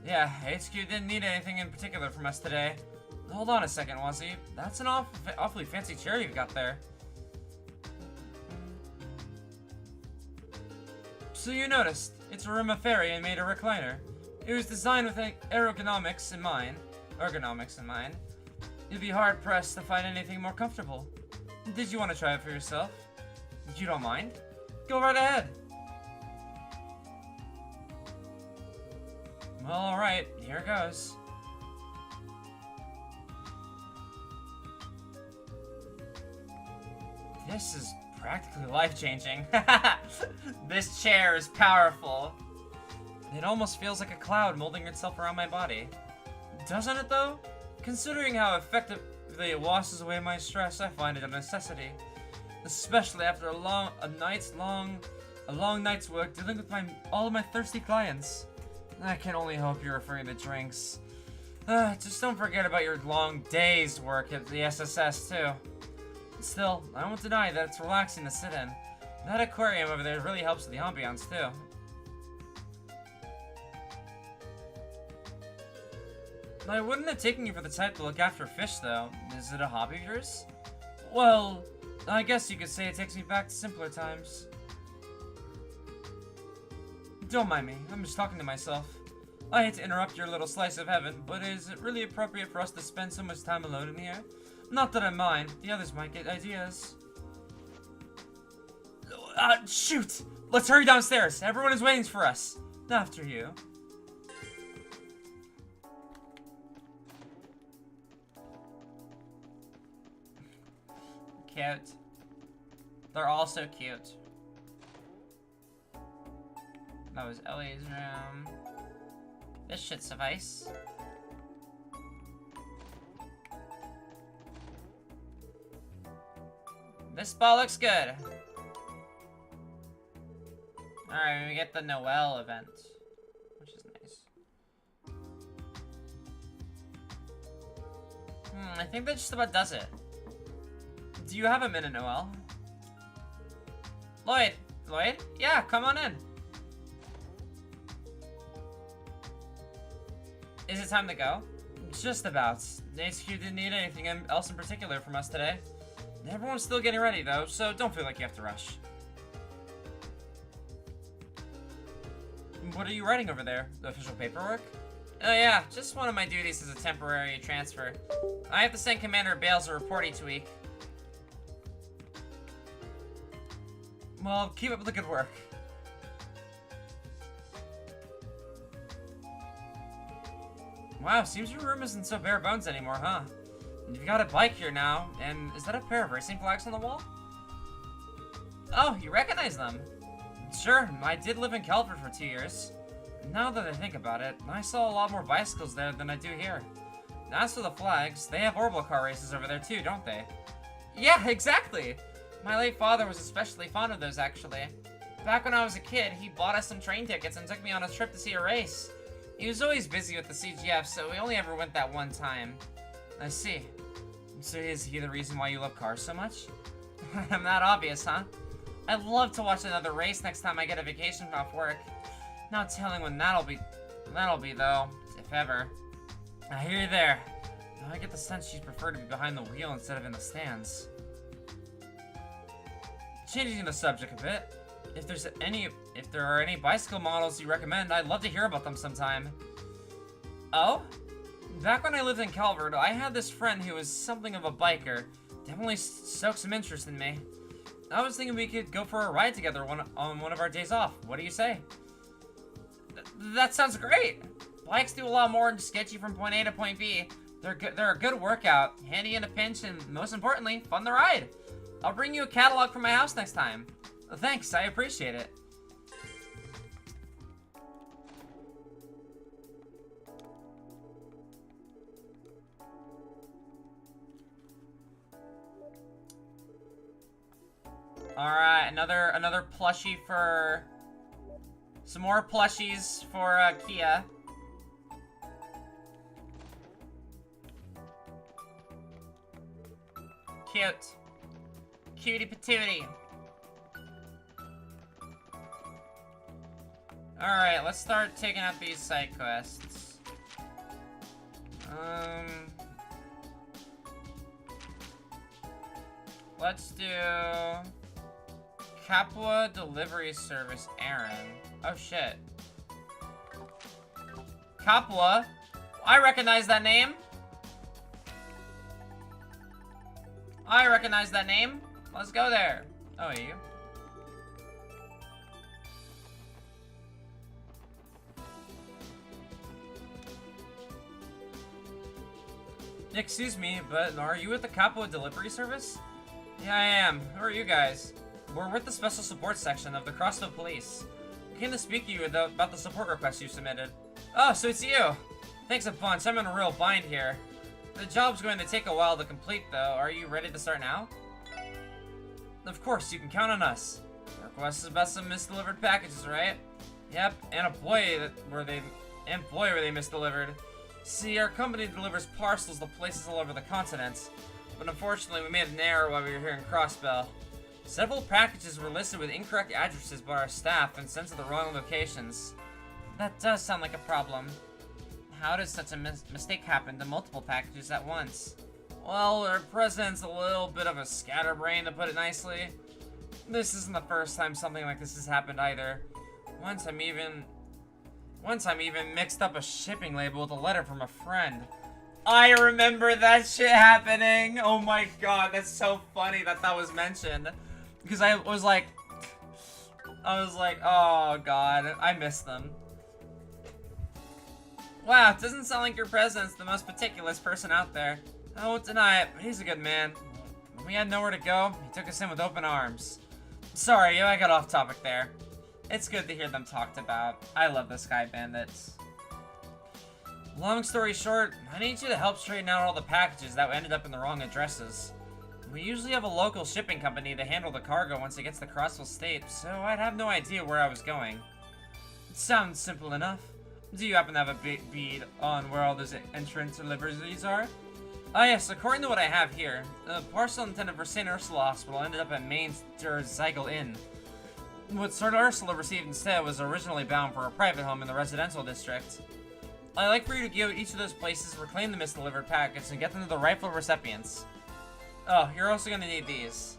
Yeah, HQ didn't need anything in particular from us today. Hold on a second, Wazzy. That's an awfully fancy chair you've got there. So you noticed, it's a room of fairy and made a recliner. It was designed with ergonomics in mind. You'd be hard-pressed to find anything more comfortable. Did you want to try it for yourself? You don't mind? Go right ahead. Well, alright, here goes. This is practically life-changing. This chair is powerful. It almost feels like a cloud molding itself around my body. Doesn't it, though? Considering how effectively it washes away my stress, I find it a necessity. Especially after a long night's work dealing with all of my thirsty clients. I can only hope you're referring to drinks. Just don't forget about your long day's work at the SSS, too. Still, I won't deny that it's relaxing to sit in. That aquarium over there really helps with the ambiance, too. I wouldn't have taken you for the type to look after fish, though. Is it a hobby of yours? Well, I guess you could say it takes me back to simpler times. Don't mind me, I'm just talking to myself. I hate to interrupt your little slice of heaven, but is it really appropriate for us to spend so much time alone in here? Not that I mind. The others might get ideas. Shoot! Let's hurry downstairs. Everyone is waiting for us. After you. Cute. They're all so cute. That was Ellie's room. This should suffice. This ball looks good. Alright, we get the Noel event, which is nice. I think that just about does it. Do you have a minute, Noel? Lloyd? Lloyd? Yeah, come on in. Is it time to go? Just about. HQ didn't need anything else in particular from us today. Everyone's still getting ready, though, so don't feel like you have to rush. What are you writing over there? The official paperwork? Oh yeah, just one of my duties as a temporary transfer. I have to send Commander Bales a report each week. Well, keep up the good work. Wow, seems your room isn't so bare bones anymore, huh? You've got a bike here now, and is that a pair of racing flags on the wall? Oh, you recognize them? Sure, I did live in Calvert for 2 years. Now that I think about it, I saw a lot more bicycles there than I do here. As for the flags, they have orbital car races over there too, don't they? Yeah, exactly! My late father was especially fond of those, actually. Back when I was a kid, he bought us some train tickets and took me on a trip to see a race. He was always busy with the CGF, so we only ever went that one time. I see. So is he the reason why you love cars so much? I'm that obvious, huh? I'd love to watch another race next time I get a vacation off work. No telling when that'll be though, if ever. I hear you there. Now I get the sense she'd prefer to be behind the wheel instead of in the stands. Changing the subject a bit, if there are any bicycle models you recommend, I'd love to hear about them sometime. Oh? Back when I lived in Calvert, I had this friend who was something of a biker. Definitely stoked some interest in me. I was thinking we could go for a ride together on one of our days off. What do you say? That sounds great! Bikes do a lot more than just get you from point A to point B. They're a good workout, handy in a pinch, and most importantly, fun to ride. I'll bring you a catalog from my house next time. Thanks, I appreciate it. Alright, another plushie for... Some more plushies for Kia. Cute. Cutie patootie. Alright, let's start taking out these side quests. Let's do... Capua Delivery Service Aaron. Oh shit. Capua? I recognize that name. I recognize that name. Let's go there. Oh, you? Excuse me, but are you with the Capua Delivery Service? Yeah, I am. Who are you guys? We're with the Special Support Section of the Crossville Police. We came to speak to you about the support request you submitted. Oh, so it's you! Thanks a bunch, I'm in a real bind here. The job's going to take a while to complete, though. Are you ready to start now? Of course, you can count on us. The request is about some misdelivered packages, right? Yep, and boy were they misdelivered. See, our company delivers parcels to places all over the continent, but unfortunately we made an error while we were here in Crossbell. Several packages were listed with incorrect addresses by our staff and sent to the wrong locations. That does sound like a problem. How does such a mistake happen to multiple packages at once? Well, our president's a little bit of a scatterbrain, to put it nicely. This isn't the first time something like this has happened either. Once One time I even mixed up a shipping label with a letter from a friend. I remember that shit happening. Oh my god, that's so funny that that was mentioned. Because I was like, oh god, I miss them. Wow, it doesn't sound like your president's the most meticulous person out there. I won't deny it, but he's a good man. When we had nowhere to go, he took us in with open arms. Sorry, I got off topic there. It's good to hear them talked about. I love the Sky Bandits. Long story short, I need you to help straighten out all the packages that ended up in the wrong addresses. We usually have a local shipping company to handle the cargo once it gets to Crossville State, so I'd have no idea where I was going. It sounds simple enough. Do you happen to have a big bead on where all those entrance deliveries are? Ah yes, according to what I have here, the parcel intended for St. Ursula Hospital ended up at Maine's Der Ziegel Inn. What St. Ursula received instead was originally bound for a private home in the residential district. I'd like for you to go to each of those places, reclaim the misdelivered packets, and get them to the rightful recipients. Oh, you're also gonna need these.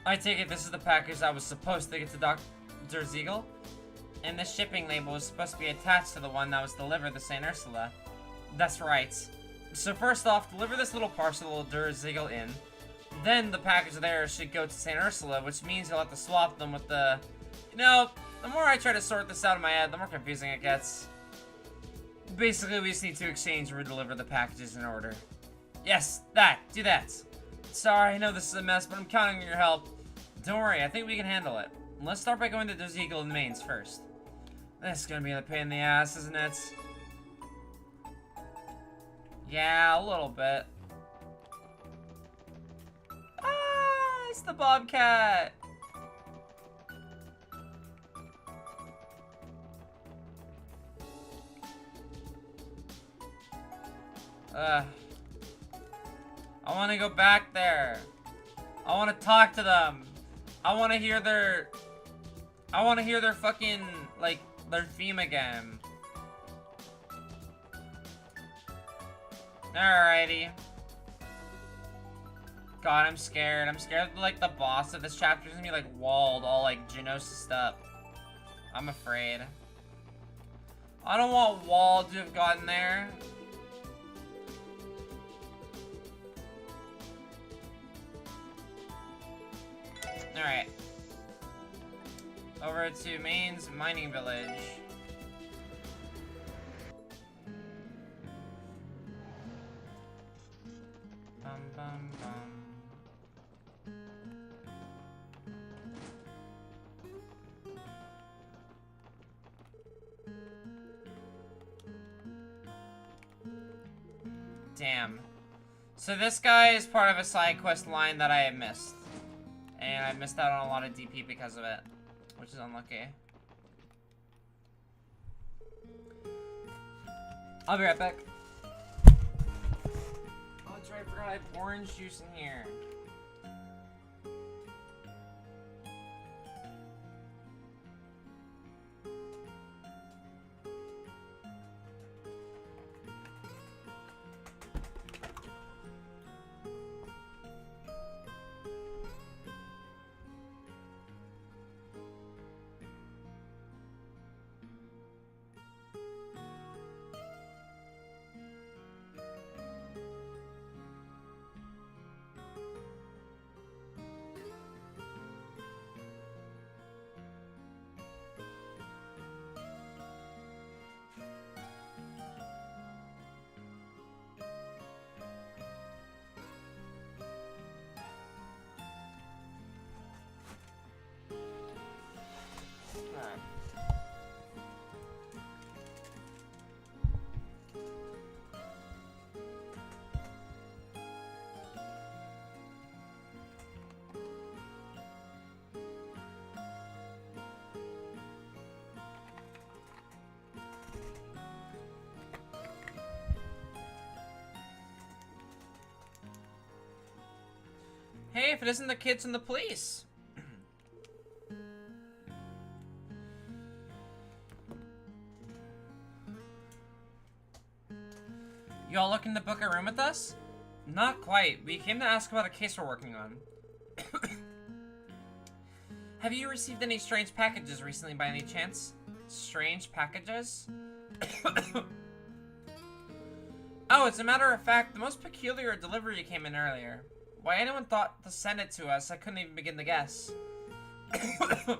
I take it this is the package that was supposed to get to Dr. Ziegel? And the shipping label was supposed to be attached to the one that was delivered to St. Ursula. That's right. So first off, deliver this little parcel to Der Ziegel Inn. Then the package there should go to St. Ursula, which means you'll have to swap them with the... You know, the more I try to sort this out in my head, the more confusing it gets. Basically, we just need to exchange and redeliver the packages in order. Yes, do that. Sorry, I know this is a mess, but I'm counting on your help. Don't worry, I think we can handle it. Let's start by going to Der Ziegel in Mainz first. This is gonna be a pain in the ass, isn't it? Yeah, a little bit. Ah, it's the Bobcat! I want to go back there. I want to talk to them. I want to hear their fucking, like, their theme again. Alrighty. God, I'm scared. I'm scared that, like, the boss of this chapter is gonna be, like, walled, all, like, Geonosis up. I'm afraid. I don't want Wall to have gotten there. Alright. Over to Maine's mining village. Bum bum bum. Damn. So this guy is part of a side quest line that I have missed. And I missed out on a lot of DP because of it, which is unlucky. I'll be right back. Oh, that's right, I forgot I have orange juice in here. Hey, if it isn't the kids and the police. You all looking to book a room with us? Not quite. We came to ask about a case we're working on. Have you received any strange packages recently by any chance? Strange packages? Oh, as a matter of fact, the most peculiar delivery came in earlier. Why anyone thought to send it to us, I couldn't even begin to guess. Do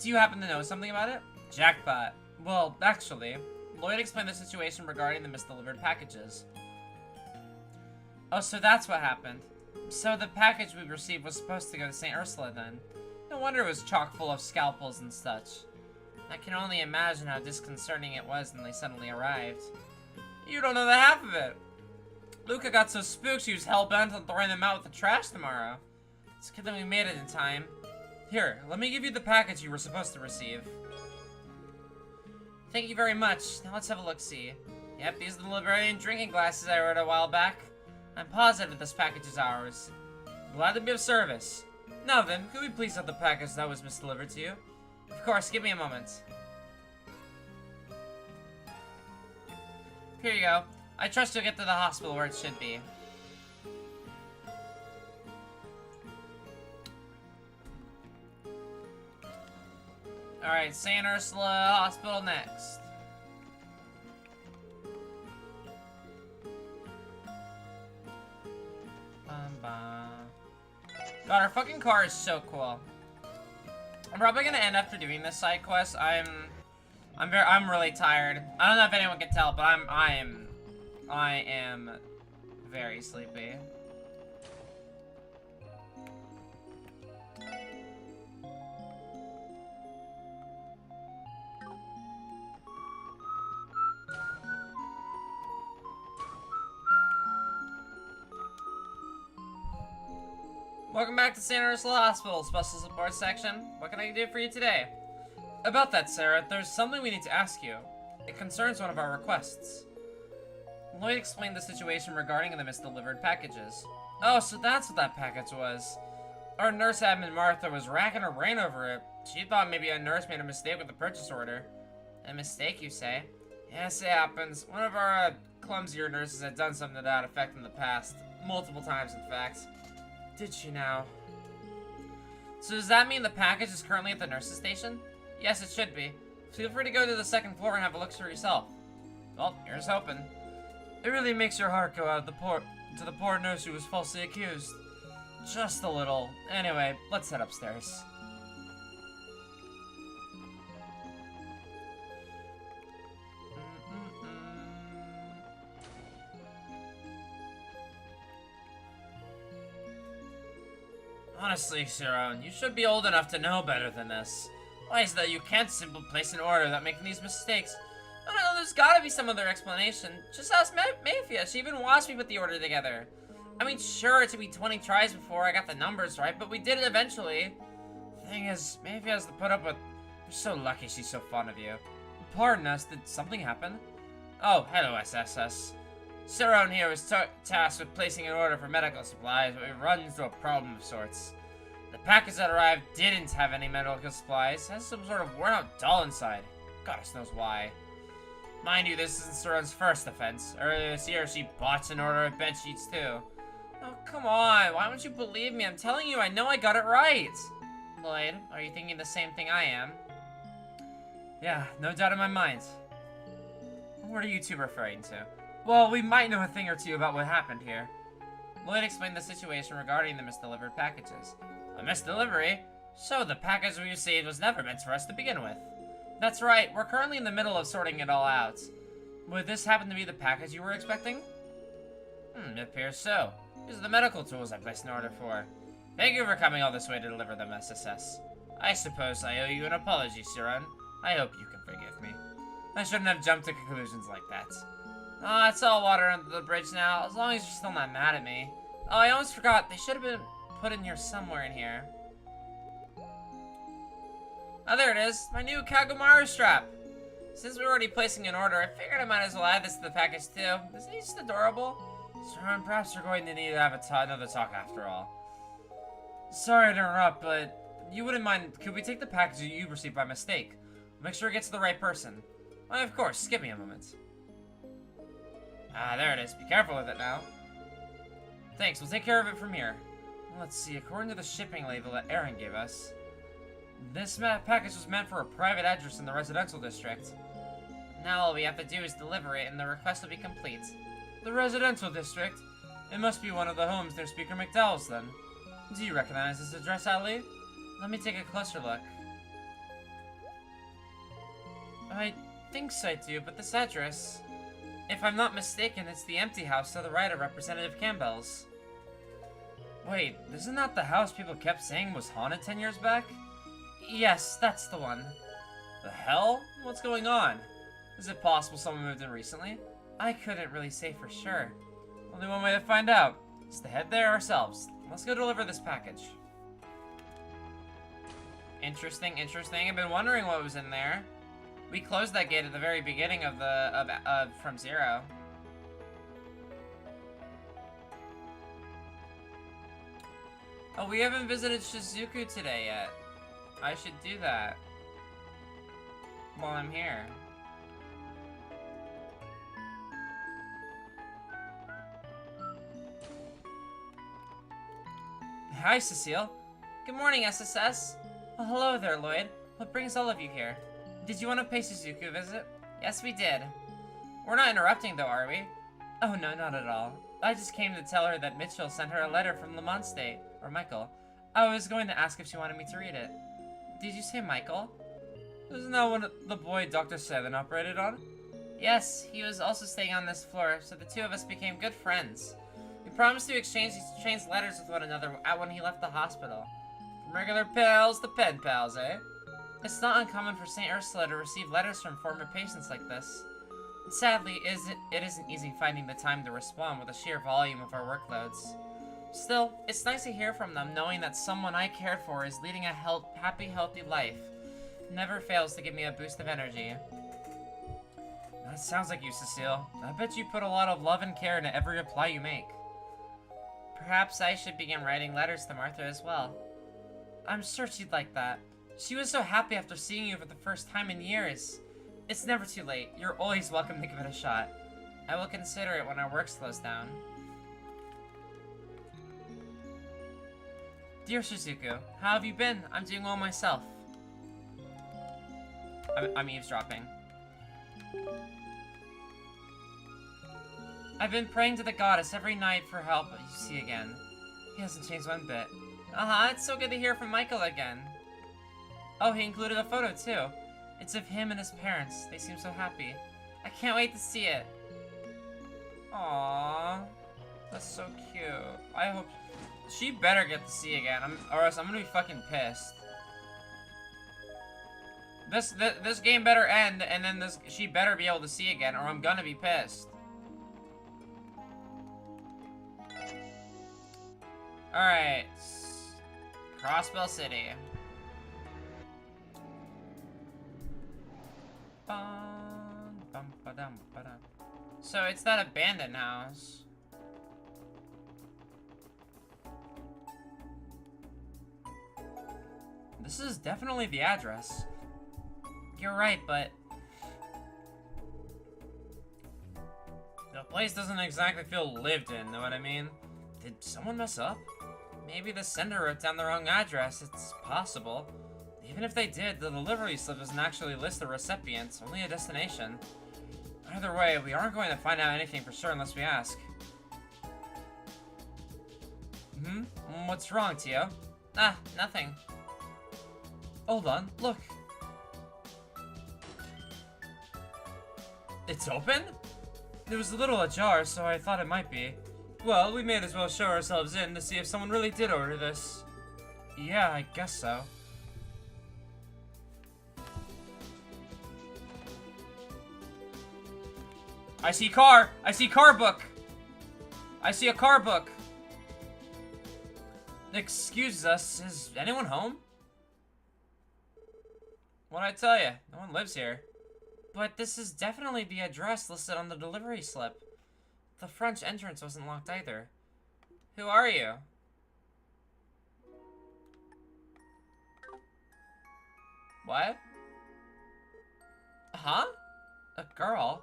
you happen to know something about it? Jackpot. Well, actually, Lloyd explained the situation regarding the misdelivered packages. Oh, so that's what happened. So the package we received was supposed to go to St. Ursula then. No wonder it was chock full of scalpels and such. I can only imagine how disconcerting it was when they suddenly arrived. You don't know the half of it. Luca got so spooked she was hell-bent on throwing them out with the trash tomorrow. It's good that we made it in time. Here, let me give you the package you were supposed to receive. Thank you very much. Now let's have a look-see. Yep, these are the librarian drinking glasses I ordered a while back. I'm positive this package is ours. Glad to be of service. Now then, could we please have the package that was misdelivered to you? Of course, give me a moment. Here you go. I trust you'll get to the hospital where it should be. Alright, St. Ursula Hospital next. God, our fucking car is so cool. I'm probably gonna end after doing this side quest. I'm really tired. I don't know if anyone can tell, but I am very sleepy. Welcome back to St. Ursula Hospital, Special Support Section. What can I do for you today? About that, Sarah, there's something we need to ask you. It concerns one of our requests. Lloyd explained the situation regarding the misdelivered packages. Oh, so that's what that package was. Our nurse admin Martha was racking her brain over it. She thought maybe a nurse made a mistake with the purchase order. A mistake, you say? Yes, it happens. One of our clumsier nurses had done something to that effect in the past. Multiple times, in fact. Did she now? So does that mean the package is currently at the nurse's station? Yes, it should be. Feel free to go to the second floor and have a look for yourself. Well, here's hoping. It really makes your heart go out to the poor nurse who was falsely accused. Just a little. Anyway, let's head upstairs. Honestly, Sharon, you should be old enough to know better than this. Why is it that you can't simply place an order without making these mistakes? I don't know, there's gotta be some other explanation. Just ask Mafia, she even watched me put the order together. I mean, sure, it took me 20 tries before I got the numbers right, but we did it eventually. The thing is, Mafia has to put up with... We're so lucky she's so fond of you. Pardon us, did something happen? Oh, hello, SSS. Sharon here was tasked with placing an order for medical supplies, but we run into a problem of sorts. The package that arrived didn't have any medical supplies. It has some sort of worn-out doll inside. Goddess knows why. Mind you, this isn't Sharon's first offense. Earlier this year, she botched an order of bed sheets too. Oh, come on. Why don't you believe me? I'm telling you, I know I got it right. Lloyd, are you thinking the same thing I am? Yeah, no doubt in my mind. What are you two referring to? Well, we might know a thing or two about what happened here. Lloyd explained the situation regarding the misdelivered packages. A misdelivery? So the package we received was never meant for us to begin with. That's right, we're currently in the middle of sorting it all out. Would this happen to be the package you were expecting? It appears so. These are the medical tools I placed an order for. Thank you for coming all this way to deliver them, SSS. I suppose I owe you an apology, Sharon. I hope you can forgive me. I shouldn't have jumped to conclusions like that. It's all water under the bridge now, as long as you're still not mad at me. Oh, I almost forgot. They should have been put in here somewhere in here. Oh, there it is. My new Kagamaru strap. Since we're already placing an order, I figured I might as well add this to the package too. Isn't he just adorable? Sharon, perhaps we're going to need to have another talk after all. Sorry to interrupt, but you wouldn't mind, could we take the package you received by mistake? Make sure it gets to the right person. Why, of course. Give me a moment. There it is. Be careful with it now. Thanks, we'll take care of it from here. Let's see, according to the shipping label that Aaron gave us, this package was meant for a private address in the residential district. Now all we have to do is deliver it and the request will be complete. The residential district? It must be one of the homes near Speaker McDowell's then. Do you recognize this address, Ali? Let me take a closer look. I think so, I do, but this address... If I'm not mistaken, it's the empty house to the right of Representative Campbell's. Wait, isn't that the house people kept saying was haunted 10 years back? Yes, that's the one. The hell? What's going on? Is it possible someone moved in recently? I couldn't really say for sure. Only one way to find out is to head there ourselves. Let's go deliver this package. Interesting, interesting. I've been wondering what was in there. We closed that gate at the very beginning of from Zero. Oh, we haven't visited Shizuku today yet. I should do that while I'm here. Hi, Cecile. Good morning, SSS. Well, hello there, Lloyd. What brings all of you here? Did you want to pay Shizuku a visit? Yes, we did. We're not interrupting, though, are we? Oh, no, not at all. I just came to tell her that Mitchell sent her a letter from Lamont State. Or Michael. I was going to ask if she wanted me to read it. Did you say Michael? Isn't that one the boy Dr. Seven operated on? Yes, he was also staying on this floor, so the two of us became good friends. We promised to exchange letters with one another when he left the hospital. From regular pals to pen pals, eh? It's not uncommon for St. Ursula to receive letters from former patients like this. Sadly, it isn't easy finding the time to respond with the sheer volume of our workloads. Still, it's nice to hear from them knowing that someone I cared for is leading a happy, healthy life. Never fails to give me a boost of energy. That sounds like you, Cecile. I bet you put a lot of love and care into every reply you make. Perhaps I should begin writing letters to Martha as well. I'm sure she'd like that. She was so happy after seeing you for the first time in years. It's never too late. You're always welcome to give it a shot. I will consider it when our work slows down. Dear Shizuku, how have you been? I'm doing well myself. I'm eavesdropping. I've been praying to the goddess every night for help, but you see again. He hasn't changed one bit. It's so good to hear from Michael again. Oh, he included a photo too. It's of him and his parents. They seem so happy. I can't wait to see it. Aww. That's so cute. I hope... She better get to see again, or else I'm gonna be fucking pissed. This game better end, and then she better be able to see again, or I'm gonna be pissed. Alright. Crossbell City. So it's that abandoned house. This is definitely the address. You're right, but... the place doesn't exactly feel lived in, know what I mean? Did someone mess up? Maybe the sender wrote down the wrong address, it's possible. Even if they did, the delivery slip doesn't actually list the recipient, only a destination. Either way, we aren't going to find out anything for sure unless we ask. What's wrong, Tio? Nothing. Hold on, look. It's open? It was a little ajar, so I thought it might be. Well, we may as well show ourselves in to see if someone really did order this. Yeah, I guess so. I see car! I see car book! I see a car book! Excuse us, is anyone home? What'd I tell you? No one lives here. But this is definitely the address listed on the delivery slip. The front entrance wasn't locked either. Who are you? What? Huh? A girl?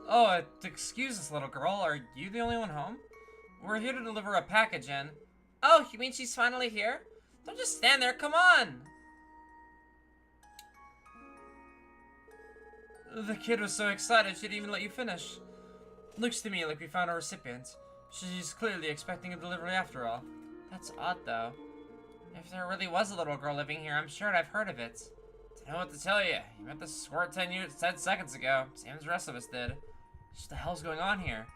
Oh, excuse us, little girl. Are you the only one home? We're here to deliver a package in. Oh, you mean she's finally here? Don't just stand there, come on! The kid was so excited she didn't even let you finish. Looks to me like we found a recipient. She's clearly expecting a delivery after all. That's odd, though. If there really was a little girl living here, I'm sure I've heard of it. Don't know what to tell you. You met this squirt 10 seconds ago, same as the rest of us did. What the hell's going on here?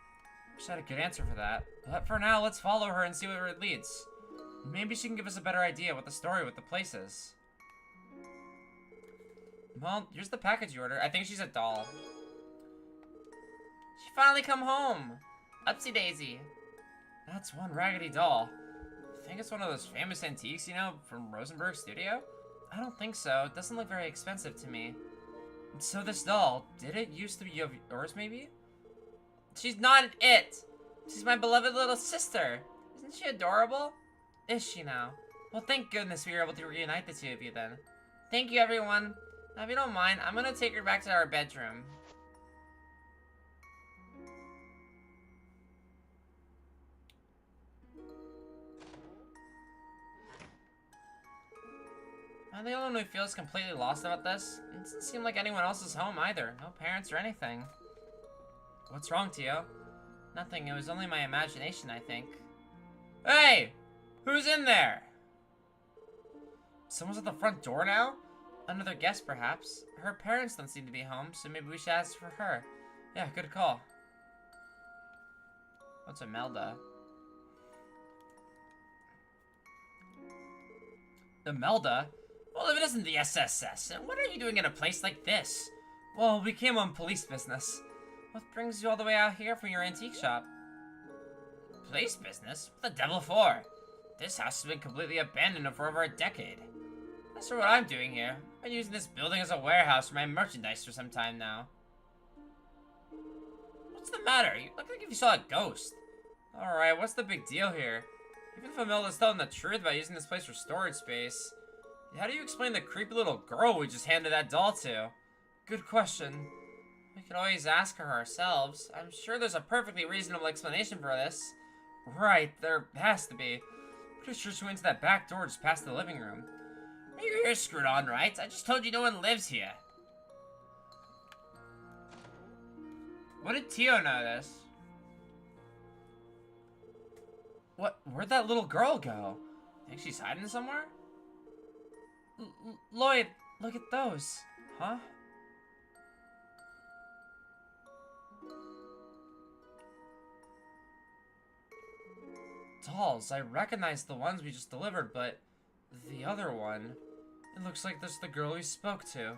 Wish I had a good answer for that. But for now, let's follow her and see where it leads. Maybe she can give us a better idea what the story with the place is. Well, here's the package you ordered. I think she's a doll. She finally come home. Upsy daisy. That's one raggedy doll. I think it's one of those famous antiques, you know, from Rosenberg Studio? I don't think so. It doesn't look very expensive to me. So this doll, did it used to be yours, maybe? She's not it! She's my beloved little sister! Isn't she adorable? Is she now? Well, thank goodness we were able to reunite the two of you then. Thank you, everyone. Now, if you don't mind, I'm gonna take her back to our bedroom. Am I the only one who feels completely lost about this? It doesn't seem like anyone else is home either. No parents or anything. What's wrong, Tio? Nothing. It was only my imagination, I think. Hey! Who's in there? Someone's at the front door now? Another guest, perhaps. Her parents don't seem to be home, so maybe we should ask for her. Yeah, good call. What's Imelda? Imelda? Well, if it isn't the SSS, what are you doing in a place like this? Well, we came on police business. What brings you all the way out here from your antique shop? Police business? What the devil for? This house has been completely abandoned for over a decade. As for what I'm doing here, I've been using this building as a warehouse for my merchandise for some time now. What's the matter? You look like if you saw a ghost. Alright, what's the big deal here? Even if Imelda's telling the truth about using this place for storage space, how do you explain the creepy little girl we just handed that doll to? Good question. We could always ask her ourselves. I'm sure there's a perfectly reasonable explanation for this. Right, there has to be. Pretty sure she went to that back door just past the living room. You're screwed on, right? I just told you no one lives here. What did Tio notice? Where'd that little girl go? Think she's hiding somewhere? Lloyd, look at those. Huh? Dolls. I recognize the ones we just delivered, but the other one, it looks like this is the girl we spoke to.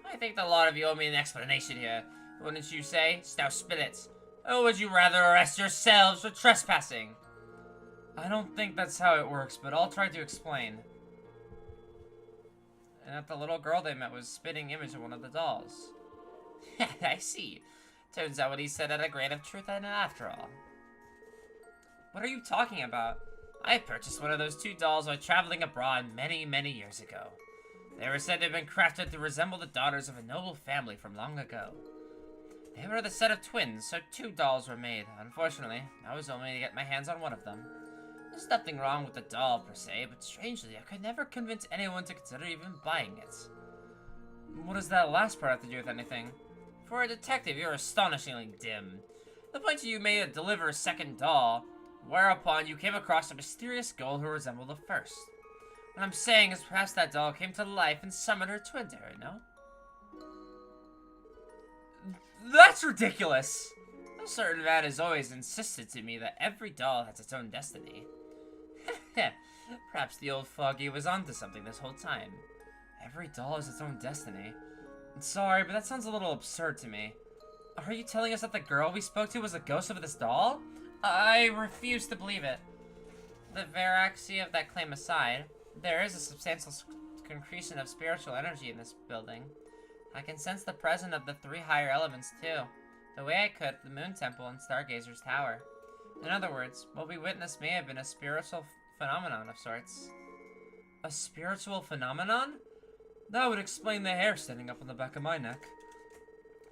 I think the lot of you owe me an explanation here. Wouldn't you say? Now spit it. Or would you rather arrest yourselves for trespassing? I don't think that's how it works, but I'll try to explain. And that the little girl they met was a spitting image of one of the dolls. I see. Turns out what he said had a grain of truth in it after all. What are you talking about? I purchased one of those two dolls while traveling abroad many, many years ago. They were said to have been crafted to resemble the daughters of a noble family from long ago. They were the set of twins, so two dolls were made. Unfortunately, I was only to get my hands on one of them. There's nothing wrong with the doll per se, but strangely, I could never convince anyone to consider even buying it. What does that last part have to do with anything? For a detective, you're astonishingly dim. The point you made to deliver a second doll, whereupon you came across a mysterious girl who resembled the first. What I'm saying is perhaps that doll came to life and summoned her twin to her, no? That's ridiculous! A certain man has always insisted to me that every doll has its own destiny. Perhaps the old fogey was onto something this whole time. Every doll has its own destiny. I'm sorry, but that sounds a little absurd to me. Are you telling us that the girl we spoke to was a ghost of this doll? I refuse to believe it. The veracy of that claim aside, there is a substantial concretion of spiritual energy in this building. I can sense the presence of the three higher elements too, the way I could at the Moon Temple and Stargazer's Tower. In other words, what we witnessed may have been a spiritual phenomenon of sorts. A spiritual phenomenon? That would explain the hair standing up on the back of my neck.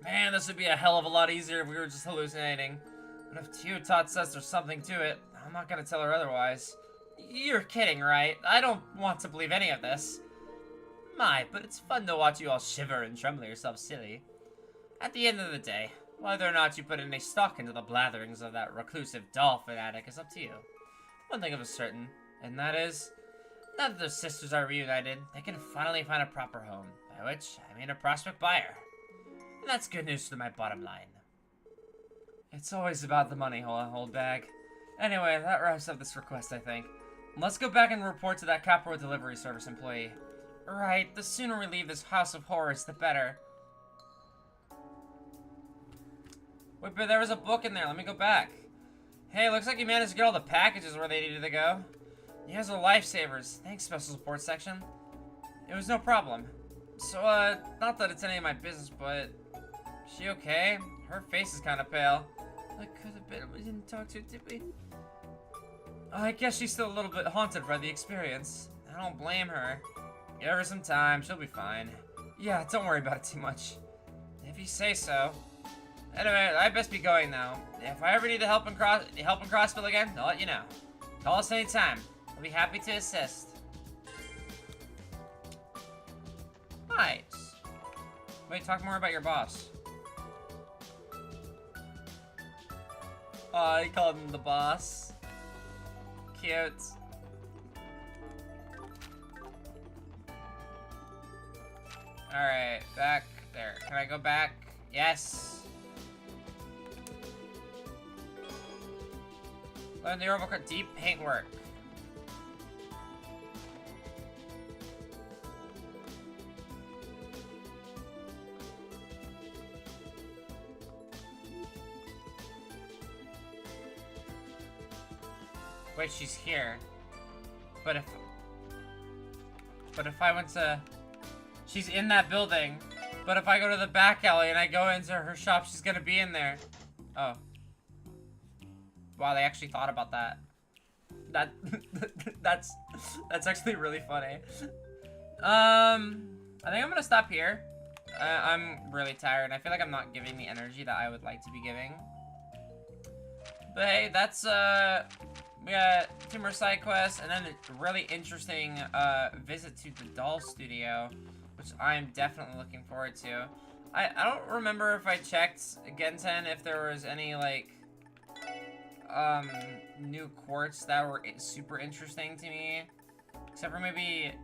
Man, this would be a hell of a lot easier if we were just hallucinating. But if Teotot says there's something to it, I'm not gonna tell her otherwise. You're kidding, right? I don't want to believe any of this. My, but it's fun to watch you all shiver and tremble yourself silly. At the end of the day, whether or not you put any stock into the blatherings of that reclusive doll fanatic is up to you. One thing is certain, and that is, now that the sisters are reunited, they can finally find a proper home, by which I mean a prospect buyer. And that's good news to my bottom line. It's always about the money, old bag. Anyway, that wraps up this request, I think. Let's go back and report to that Capro delivery service employee. Right, the sooner we leave this house of horrors, the better. Wait, but there was a book in there. Let me go back. Hey, looks like you managed to get all the packages where they needed to go. You guys are lifesavers. Thanks, Special Support Section. It was no problem. So, not that it's any of my business, but... Is she okay? Her face is kind of pale. That could have been... We didn't talk to her, did we? I guess she's still a little bit haunted by the experience. I don't blame her. Give her some time. She'll be fine. Yeah, don't worry about it too much. If you say so. Anyway, I best be going now. If I ever need help in Crossville again, I'll let you know. Call us anytime. We'll be happy to assist. Nice. Wait, talk more about your boss. Oh, I called him the boss. Cute. Alright, back there. Can I go back? Yes. Learn the Oracle deep paintwork. Wait, she's here. But if I went to... She's in that building. But if I go to the back alley and I go into her shop, she's gonna be in there. Oh. Wow, they actually thought about that. That's actually really funny. I think I'm gonna stop here. I'm really tired. I feel like I'm not giving the energy that I would like to be giving. But hey, that's we got 2 more side quests and then a really interesting visit to the doll studio, which I'm definitely looking forward to. I don't remember if I checked Genten if there was any like new quartz that were super interesting to me, except for maybe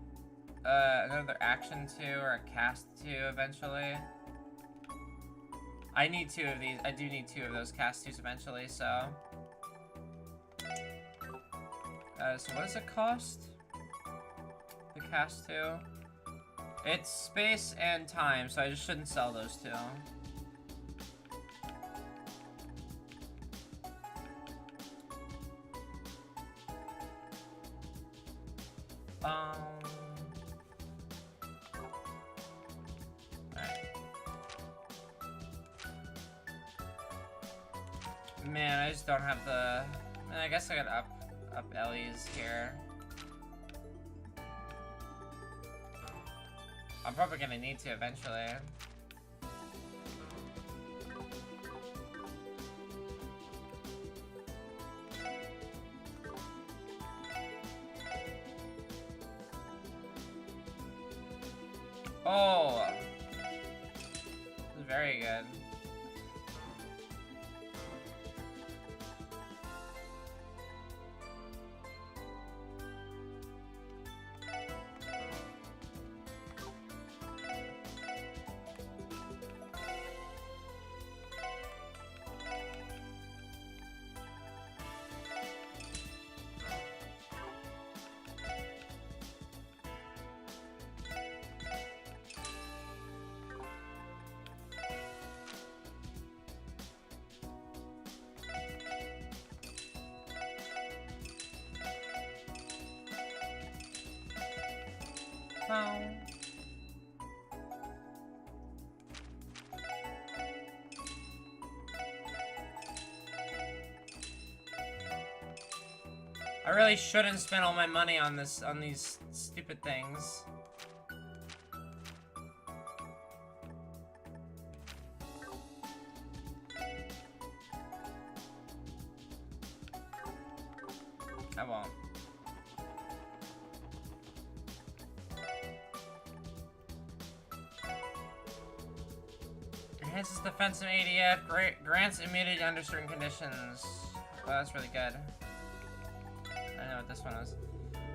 another action 2 or a cast 2 eventually. I need 2 of these. I do need 2 of those cast 2s eventually, so. So what does it cost? The cast 2? It's space and time, so I just shouldn't sell those 2. Alright. Man, I just don't have the... I guess I gotta up Ellie's here. I'm probably gonna need to eventually. Oh! This is very good. I really shouldn't spend all my money on these stupid things. I won't. Enhances defensive ADF. Grants immunity under certain conditions. Oh, that's really good. I know what this one is.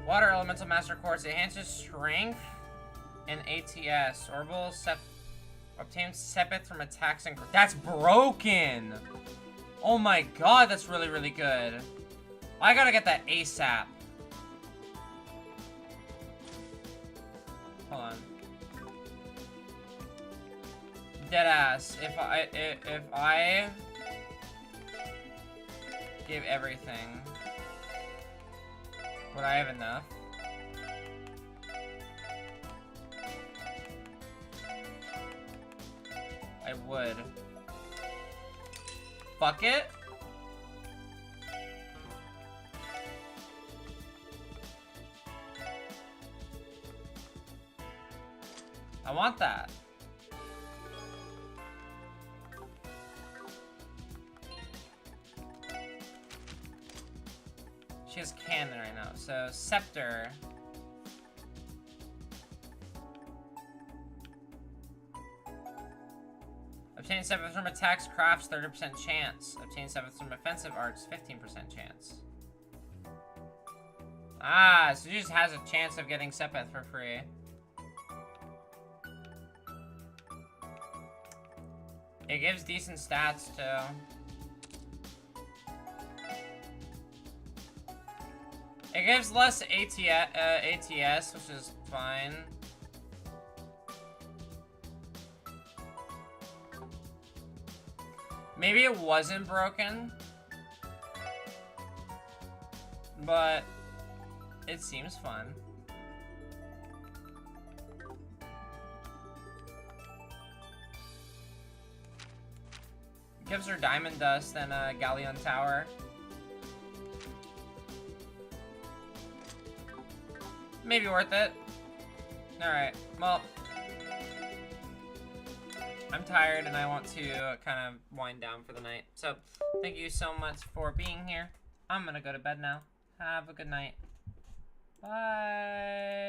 Water Elemental Master Quartz. Enhances strength and ATS. Orbital obtains Sepith from attacks and... That's broken! Oh my god, that's really, really good. I gotta get that ASAP. Hold on. Deadass. If I give everything, would I have enough? I would. Fuck it. I want that. She has cannon right now, so scepter. Obtain 7 from attacks, crafts, 30% chance. Obtain 7 from offensive arts, 15% chance. Ah, so she just has a chance of getting Sepith for free. It gives decent stats, too. It gives less ATS, which is fine. Maybe it wasn't broken, but it seems fun. Gives her Diamond Dust and a Galleon Tower. Maybe worth it. Alright, well, I'm tired and I want to kind of wind down for the night. So, thank you so much for being here. I'm gonna go to bed now. Have a good night. Bye.